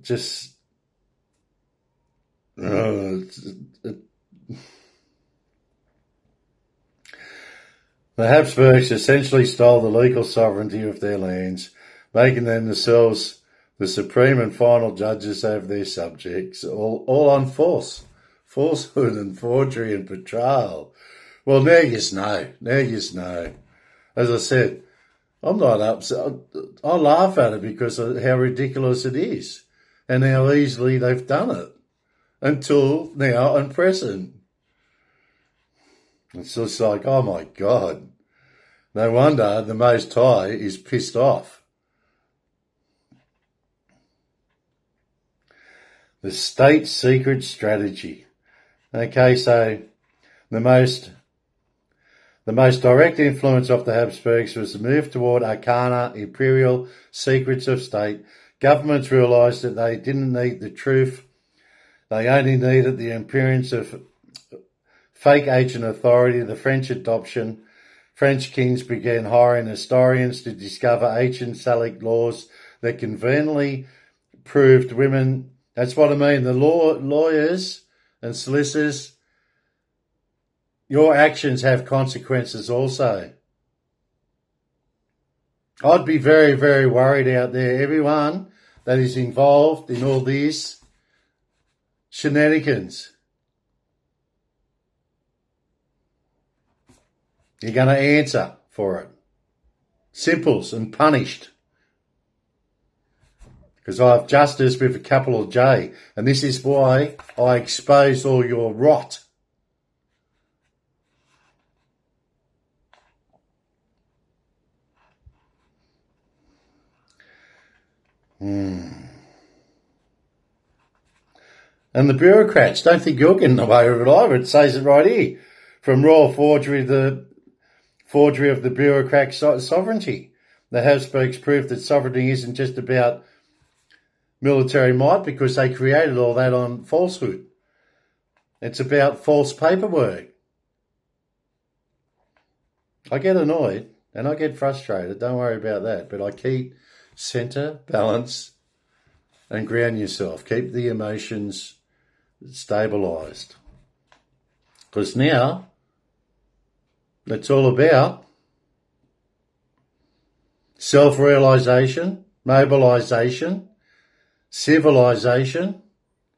Just... The Habsburgs essentially stole the legal sovereignty of their lands, making them themselves the supreme and final judges over their subjects, all on falsehood and forgery and betrayal. Well, now you know. Now you know. As I said, I'm not upset. I laugh at it because of how ridiculous it is and how easily they've done it. Until now and present. It's just like, oh my God. No wonder the Most High is pissed off. The state secret strategy. Okay, so the most direct influence of the Habsburgs was the move toward arcana, imperial secrets of state. Governments realised that they didn't need the truth. They only needed the appearance of fake ancient authority. The French adoption. French kings began hiring historians to discover ancient Salic laws that conveniently proved women. That's what I mean. The lawyers and solicitors, your actions have consequences also. I'd be very, very worried out there. Everyone that is involved in all this shenanigans. You're going to answer for it. Simples and punished. Because I have justice with a capital J. And this is why I expose all your rot. And the bureaucrats, don't think you're getting away with it either. It says it right here. From royal forgery, the forgery of the bureaucrat sovereignty. The Habsburgs proved that sovereignty isn't just about military might because they created all that on falsehood. It's about false paperwork. I get annoyed and I get frustrated. Don't worry about that. But I keep centre, balance and ground yourself. Keep the emotions stabilised. Because now it's all about self-realisation, mobilisation, civilisation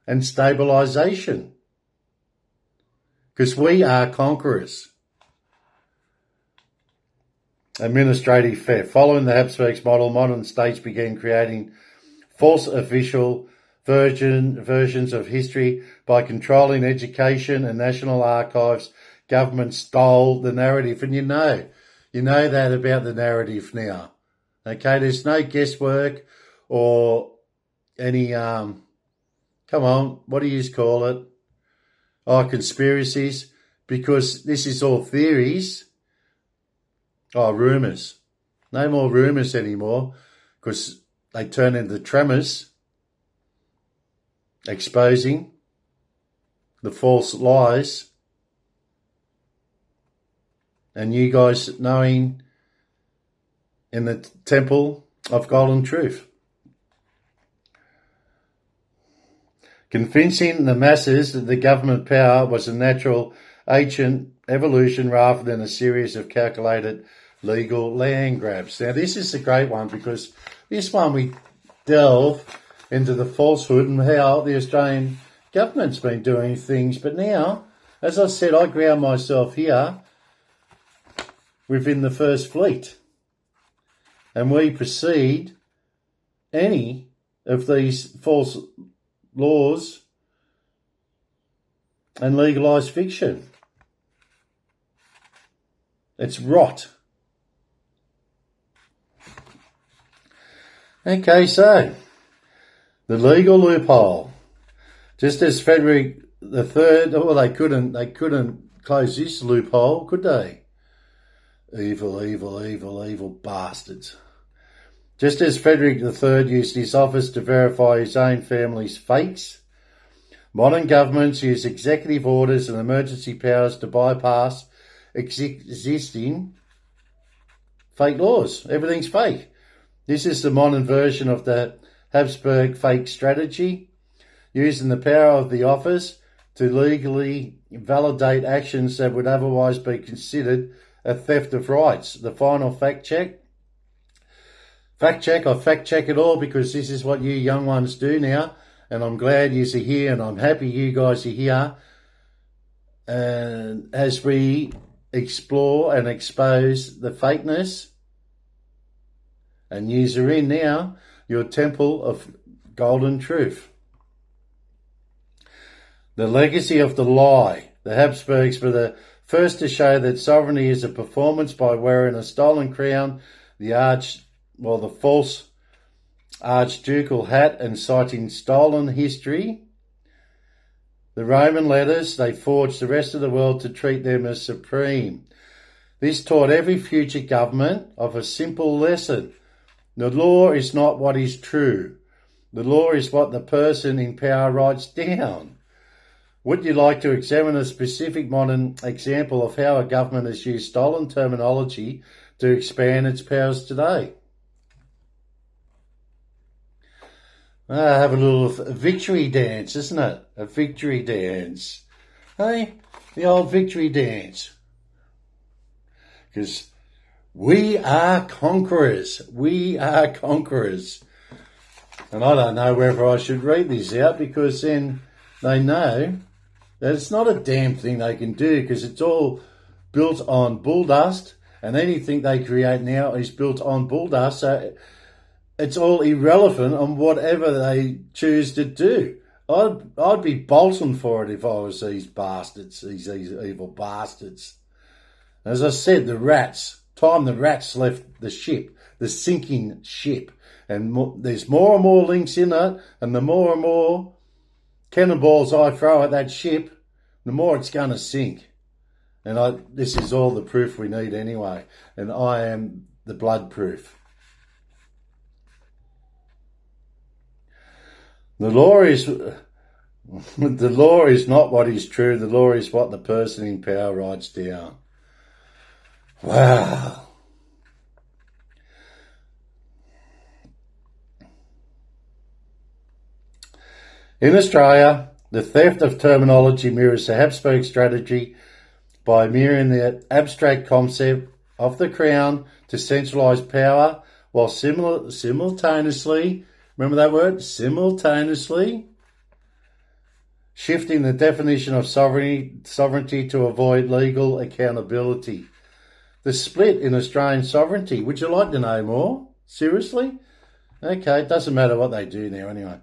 and stabilisation. Because we are conquerors. Administrative theft. Following the Habsburgs model, modern states began creating false official versions of history by controlling education and national archives. Government stole the narrative, and you know that about the narrative now. Okay, there's no guesswork or any come on, what do you call it? Oh, conspiracies, because this is all theories. Oh, rumours. No more rumours anymore, because they turn into tremors, exposing the false lies. And you guys knowing in the temple of golden truth. Convincing the masses that the government power was a natural ancient evolution rather than a series of calculated legal land grabs. Now, this is a great one because this one we delve into the falsehood and how the Australian government's been doing things. But now, as I said, I ground myself here within the First Fleet. And we precede any of these false laws and legalised fiction. It's rot. Okay, so the legal loophole. Just as Frederick III, well, they couldn't close this loophole, could they? Evil bastards. Just as Frederick III used his office to verify his own family's fakes, modern governments use executive orders and emergency powers to bypass existing fake laws. Everything's fake. This is the modern version of the Habsburg fake strategy, using the power of the office to legally validate actions that would otherwise be considered a theft of rights. The final fact check, I fact check it all because this is what you young ones do now, and I'm glad you're here and I'm happy you guys are here. And as we explore and expose the fakeness, and yous are in now your temple of golden truth. The legacy of the lie. The Habsburgs were the first to show that sovereignty is a performance by wearing a stolen crown, the false archducal hat, and citing stolen history. The Roman letters, they forged the rest of the world to treat them as supreme. This taught every future government of a simple lesson. The law is not what is true. The law is what the person in power writes down. Would you like to examine a specific modern example of how a government has used stolen terminology to expand its powers today? Have a little victory dance, isn't it? A victory dance. Hey, the old victory dance. Because we are conquerors. We are conquerors. And I don't know whether I should read this out because then they know that it's not a damn thing they can do because it's all built on bull dust, and anything they create now is built on bull dust. So it's all irrelevant on whatever they choose to do. I'd be bolting for it if I was these bastards, these evil bastards. As I said, the rats left the ship, the sinking ship, and there's more and more links in it, and the more and more cannonballs I throw at that ship, the more it's going to sink. And this is all the proof we need anyway, and I am the blood proof. The law is not what is true. The law is what the person in power writes down. Wow. In Australia, the theft of terminology mirrors the Habsburg strategy by mirroring the abstract concept of the crown to centralise power while simultaneously, remember that word? Simultaneously shifting the definition of sovereignty to avoid legal accountability. The split in Australian sovereignty. Would you like to know more? Seriously? Okay, it doesn't matter what they do now anyway.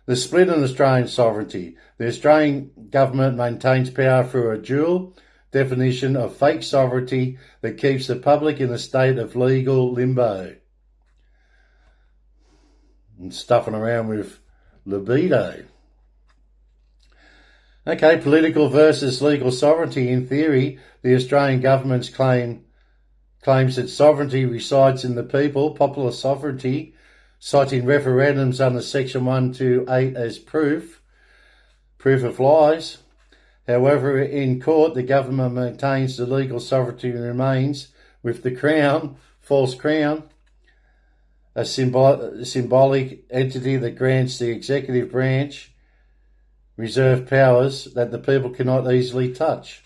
The split in Australian sovereignty. The Australian government maintains power through a dual definition of fake sovereignty that keeps the public in a state of legal limbo. And stuffing around with libido. Okay, political versus legal sovereignty. In theory, the Australian government's claims that sovereignty resides in the people, popular sovereignty, citing referendums under Section 128 as proof of lies. However, in court, the government maintains the legal sovereignty remains with the Crown, false Crown, a symbolic entity that grants the executive branch reserved powers that the people cannot easily touch.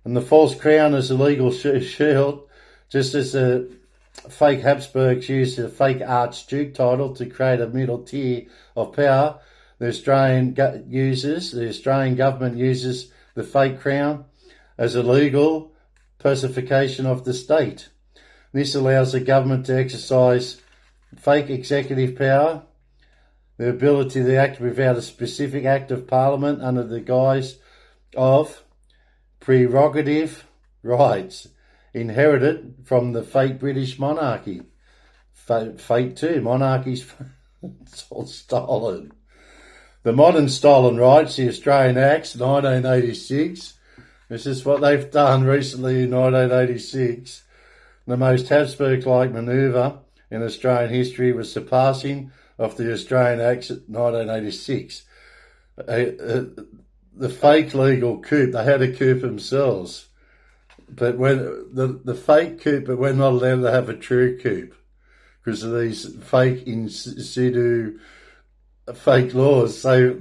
And the false crown is a legal shield, just as the fake Habsburgs used the fake Archduke title to create a middle tier of power. The Australian government uses the fake crown as a legal personification of the state. This allows the government to exercise fake executive power, the ability to act without a specific act of parliament under the guise of prerogative rights inherited from the fake British monarchy. Fake too, monarchies, it's all stolen. The modern stolen rights, the Australian Acts, 1986. This is what they've done recently in 1986. The most Habsburg-like manoeuvre in Australian history was the passing of the Australian Acts of 1986. The fake legal coup, they had a coup themselves. But when the fake coup, but we're not allowed to have a true coup because of these fake in situ fake laws. So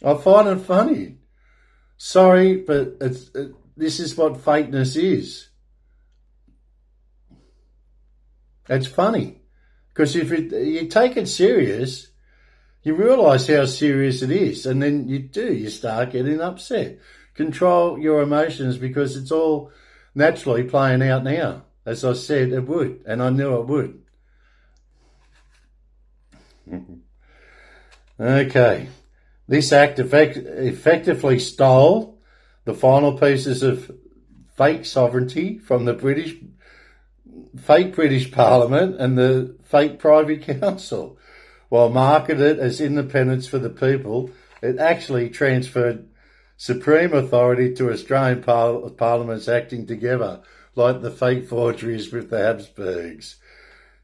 I find it funny. Sorry, but this is what fakeness is. It's funny because if you take it serious, you realise how serious it is, and then you start getting upset. Control your emotions because it's all naturally playing out now. As I said, it would, and I knew it would. Okay, this act effectively stole the final pieces of fake sovereignty from the fake British Parliament and the fake Privy Council. While marketed as independence for the people, it actually transferred supreme authority to Australian parliaments acting together, like the fake forgeries with the Habsburgs,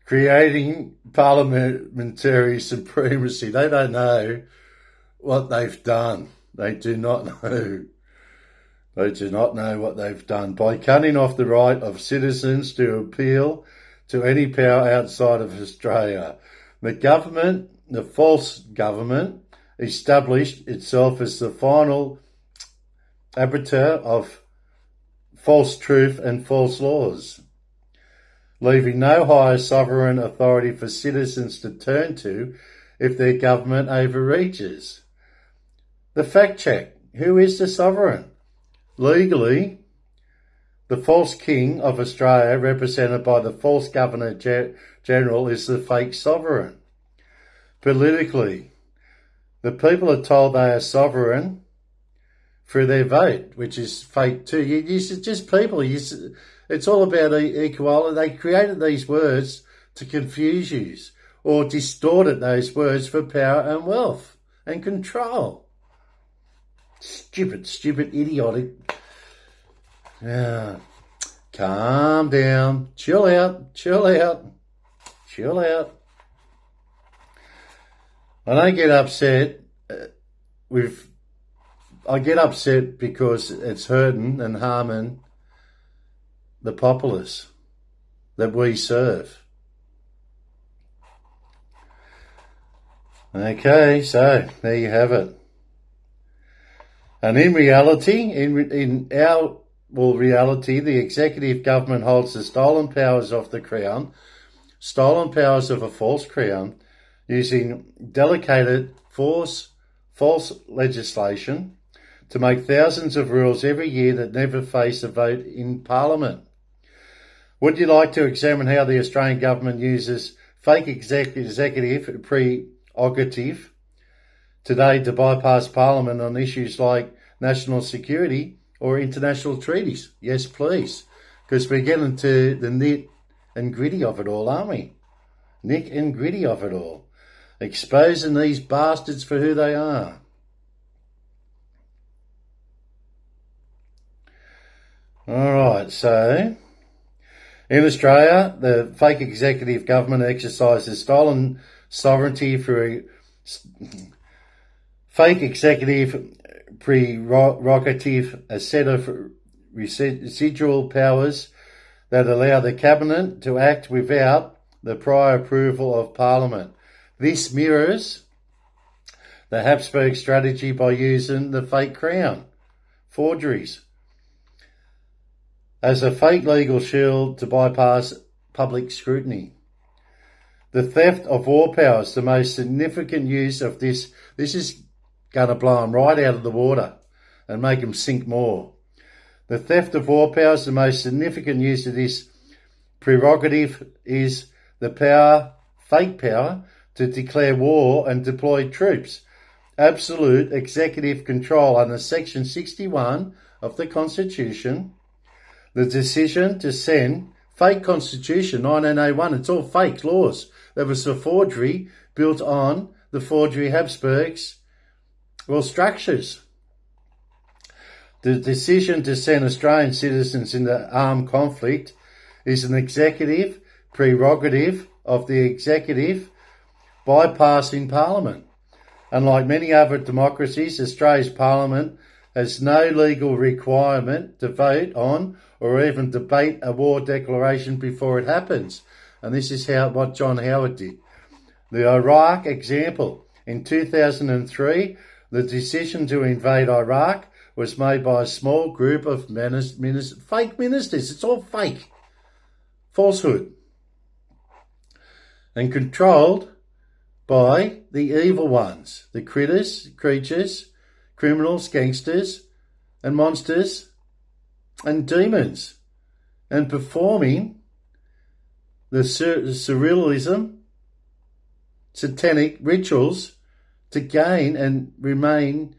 creating parliamentary supremacy. They don't know what they've done. They do not know. They do not know what they've done. By cutting off the right of citizens to appeal to any power outside of Australia, the false government, established itself as the final arbiter of false truth and false laws, leaving no higher sovereign authority for citizens to turn to if their government overreaches. The fact check. Who is the sovereign? Legally, the false king of Australia, represented by the false governor-general, is the fake sovereign. Politically, the people are told they are sovereign through their vote, which is fake too. Just people. It's all about equality. They created these words to confuse you or distorted those words for power and wealth and control. Stupid, idiotic. Yeah. Calm down. Chill out. I don't get upset I get upset because it's hurting and harming the populace that we serve. Okay, so there you have it. And in reality, reality, the executive government holds the stolen powers of the crown, stolen powers of a false crown, using delegated false legislation to make thousands of rules every year that never face a vote in Parliament. Would you like to examine how the Australian government uses fake executive prerogative today to bypass Parliament on issues like national security or international treaties? Yes, please, because we're getting to the nit and gritty of it all, aren't we? Nick and gritty of it all. Exposing these bastards for who they are. All right, so in Australia, the fake executive government exercises stolen sovereignty through fake executive prerogative, a set of residual powers that allow the cabinet to act without the prior approval of Parliament. This mirrors the Habsburg strategy by using the fake crown, forgeries, as a fake legal shield to bypass public scrutiny. The theft of war powers, the most significant use of this is going to blow them right out of the water and make them sink more. The theft of war powers, the most significant use of this prerogative is the power, fake power, to declare war and deploy troops. Absolute executive control under Section 61 of the Constitution. The decision to send fake Constitution, 1901, it's all fake laws. There was a forgery built on the forgery Habsburgs, structures. The decision to send Australian citizens into armed conflict is an executive prerogative of the executive bypassing Parliament. Unlike many other democracies, Australia's Parliament has no legal requirement to vote on or even debate a war declaration before it happens. And this is what John Howard did. The Iraq example. In 2003, the decision to invade Iraq was made by a small group of fake ministers. It's all fake. Falsehood. And controlled by the evil ones, the creatures, criminals, gangsters, and monsters, and demons, and performing the surrealism, satanic rituals to gain and remain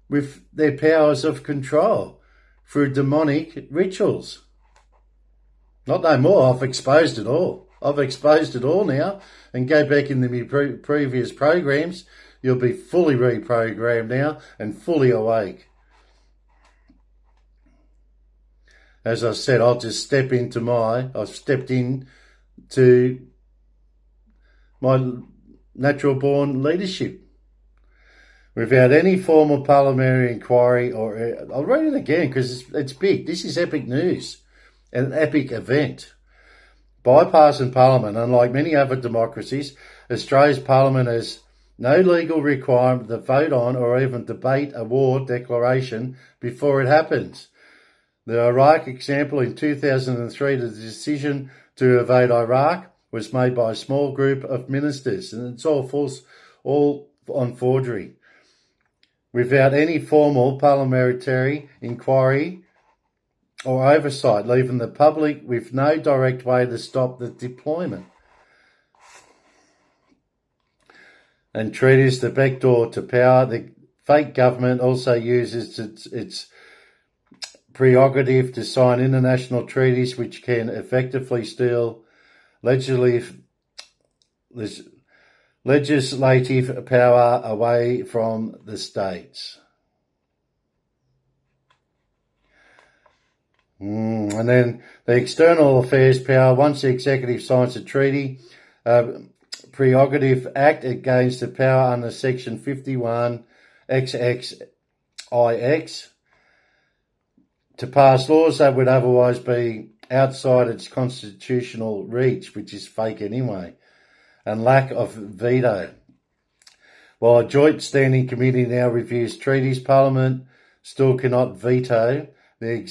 with their powers of control through demonic rituals. Not no more, I've exposed it all. I've exposed it all now, and go back into my previous programs. You'll be fully reprogrammed now and fully awake. As I said, I've stepped into my natural born leadership. Without any formal parliamentary inquiry I'll read it again because it's big. This is epic news, an epic event. Bypassing Parliament. Unlike many other democracies, Australia's Parliament has no legal requirement to vote on or even debate a war declaration before it happens. The Iraq example in 2003, the decision to invade Iraq was made by a small group of ministers, and it's all false, all on forgery. Without any formal parliamentary inquiry or oversight, leaving the public with no direct way to stop the deployment. And treaties the backdoor to power. The fake government also uses its prerogative to sign international treaties which can effectively steal legislative power away from the states. And then the external affairs power, once the executive signs a treaty, prerogative act, it gains the power under Section 51 XXIX to pass laws that would otherwise be outside its constitutional reach, which is fake anyway, and lack of veto. While a joint standing committee now reviews treaties, Parliament still cannot veto the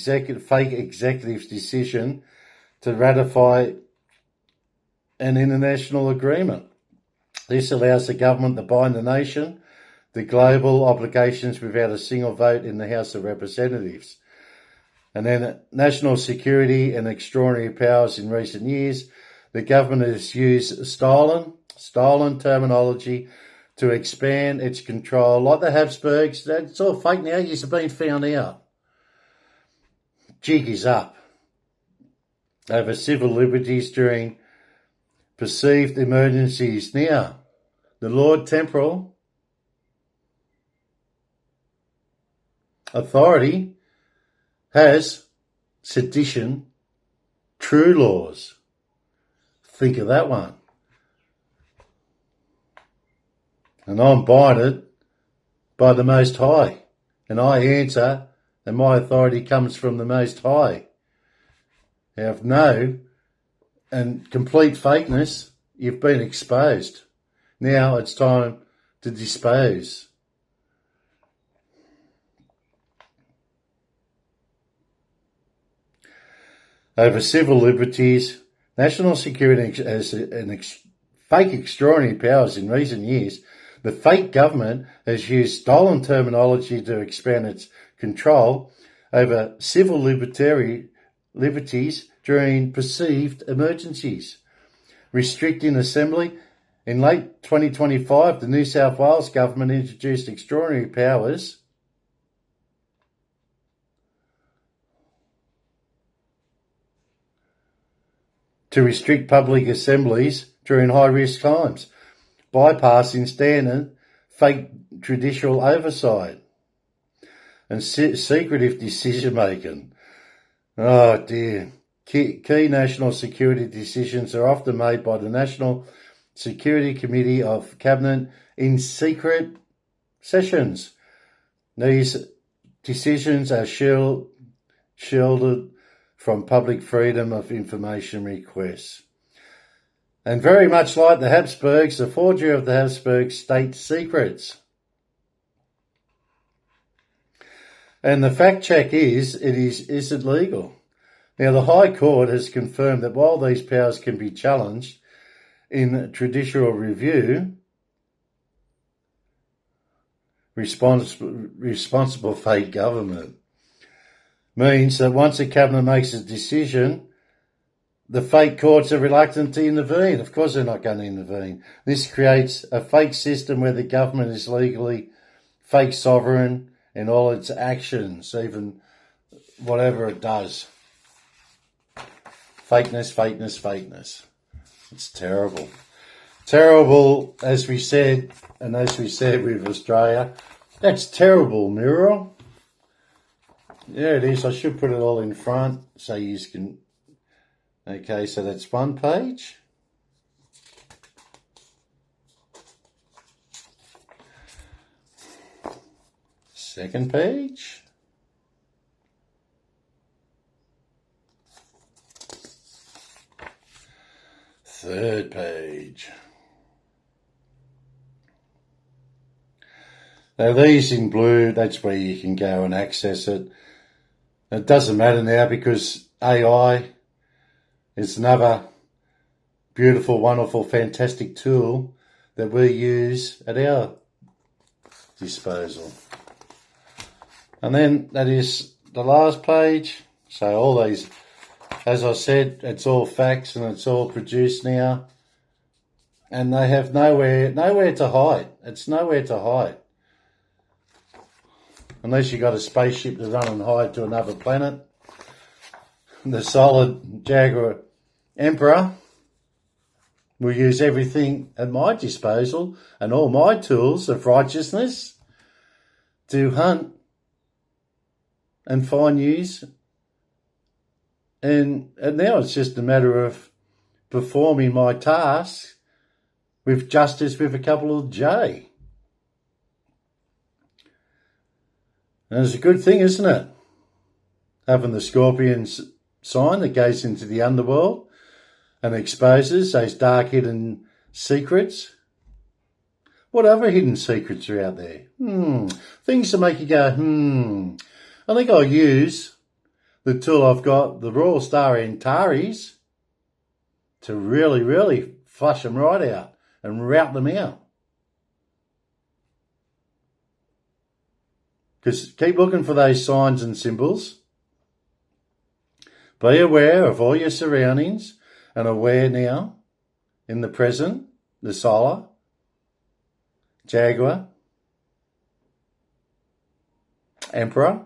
fake executive's decision to ratify an international agreement. This allows the government to bind the nation to global obligations without a single vote in the House of Representatives. And then national security and extraordinary powers in recent years, the government has used stolen terminology to expand its control, like the Habsburgs. It's all fake now. You've been found out. Jig is up over civil liberties during perceived emergencies. Now, the Lord Temporal Authority has sedition true laws. Think of that one. And I'm buying it by the Most High. And I answer, and my authority comes from the Most High. I have no and complete fakeness, you've been exposed. Now it's time to dispose. Over civil liberties, national security has fake extraordinary powers in recent years. The fake government has used stolen terminology to expand its control over civil liberties during perceived emergencies, restricting assembly. In late 2025, the New South Wales government introduced extraordinary powers to restrict public assemblies during high-risk times, bypassing standard fake judicial oversight and secretive decision-making. Oh dear. Key national security decisions are often made by the National Security Committee of Cabinet in secret sessions. These decisions are shielded from public freedom of information requests. And very much like the Habsburgs, the forgery of the Habsburgs state secrets. And the fact check is it legal? Now, the High Court has confirmed that while these powers can be challenged in judicial review, responsible fake government means that once a cabinet makes a decision, the fake courts are reluctant to intervene. Of course they're not going to intervene. This creates a fake system where the government is legally fake sovereign in all its actions, even whatever it does. Fakeness, fakeness, fakeness. It's terrible. Terrible, as we said, and as we said with Australia. That's terrible, Mirror. Yeah, it is. I should put it all in front so you can... Okay, so that's one page. Second page. Third page. Now these in blue, that's where you can go and access it. It doesn't matter now because AI is another beautiful, wonderful, fantastic tool that we use at our disposal. And then that is the last page. So all these, as I said, it's all facts and it's all produced now. And they have nowhere to hide. It's nowhere to hide. Unless you got a spaceship to run and hide to another planet. The solid Jaguar Emperor will use everything at my disposal and all my tools of righteousness to hunt and find use. And now it's just a matter of performing my tasks with justice with a capital J. And it's a good thing, isn't it? Having the Scorpion sign that goes into the underworld and exposes those dark hidden secrets. What other hidden secrets are out there? Things to make you go, I think I'll use the tool I've got, the Royal Star Antares, to really, really flush them right out and rout them out. Because keep looking for those signs and symbols. Be aware of all your surroundings and aware now, in the present, the solar, Jaguar, Emperor,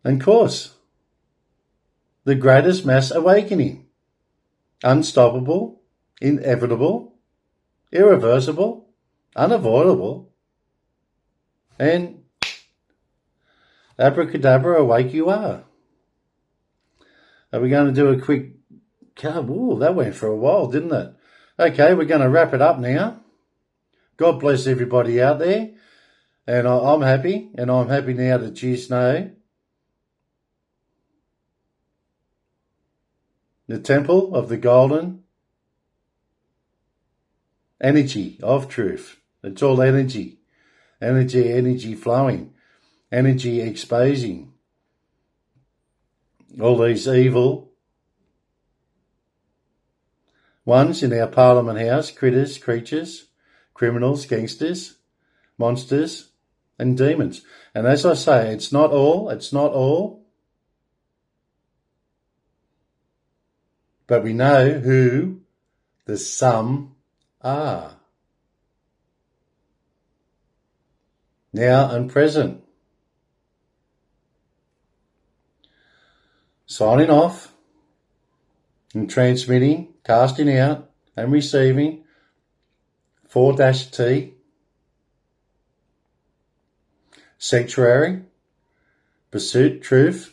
and course, the greatest mass awakening. Unstoppable, inevitable, irreversible, unavoidable, and abracadabra, awake you are. Are we going to do a quick... Ooh, that went for a while, didn't it? Okay, we're going to wrap it up now. God bless everybody out there. And I'm happy. And I'm happy now that you know the temple of the golden energy of truth. It's all energy. Energy flowing. Energy exposing all these evil ones in our Parliament House, critters, creatures, criminals, gangsters, monsters, and demons. And as I say, it's not all, but we know who the some are. Now and present. Signing off and transmitting, casting out and receiving 4-T, sanctuary, pursuit, truth.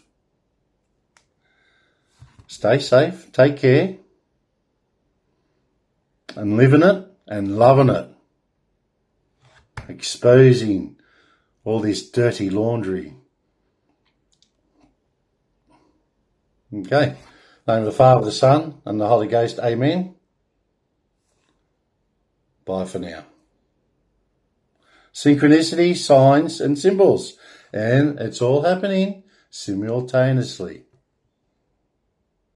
Stay safe, take care, and living it and loving it. Exposing all this dirty laundry. Okay. In the name of the Father, the Son, and the Holy Ghost. Amen. Bye for now. Synchronicity, signs, and symbols. And it's all happening simultaneously.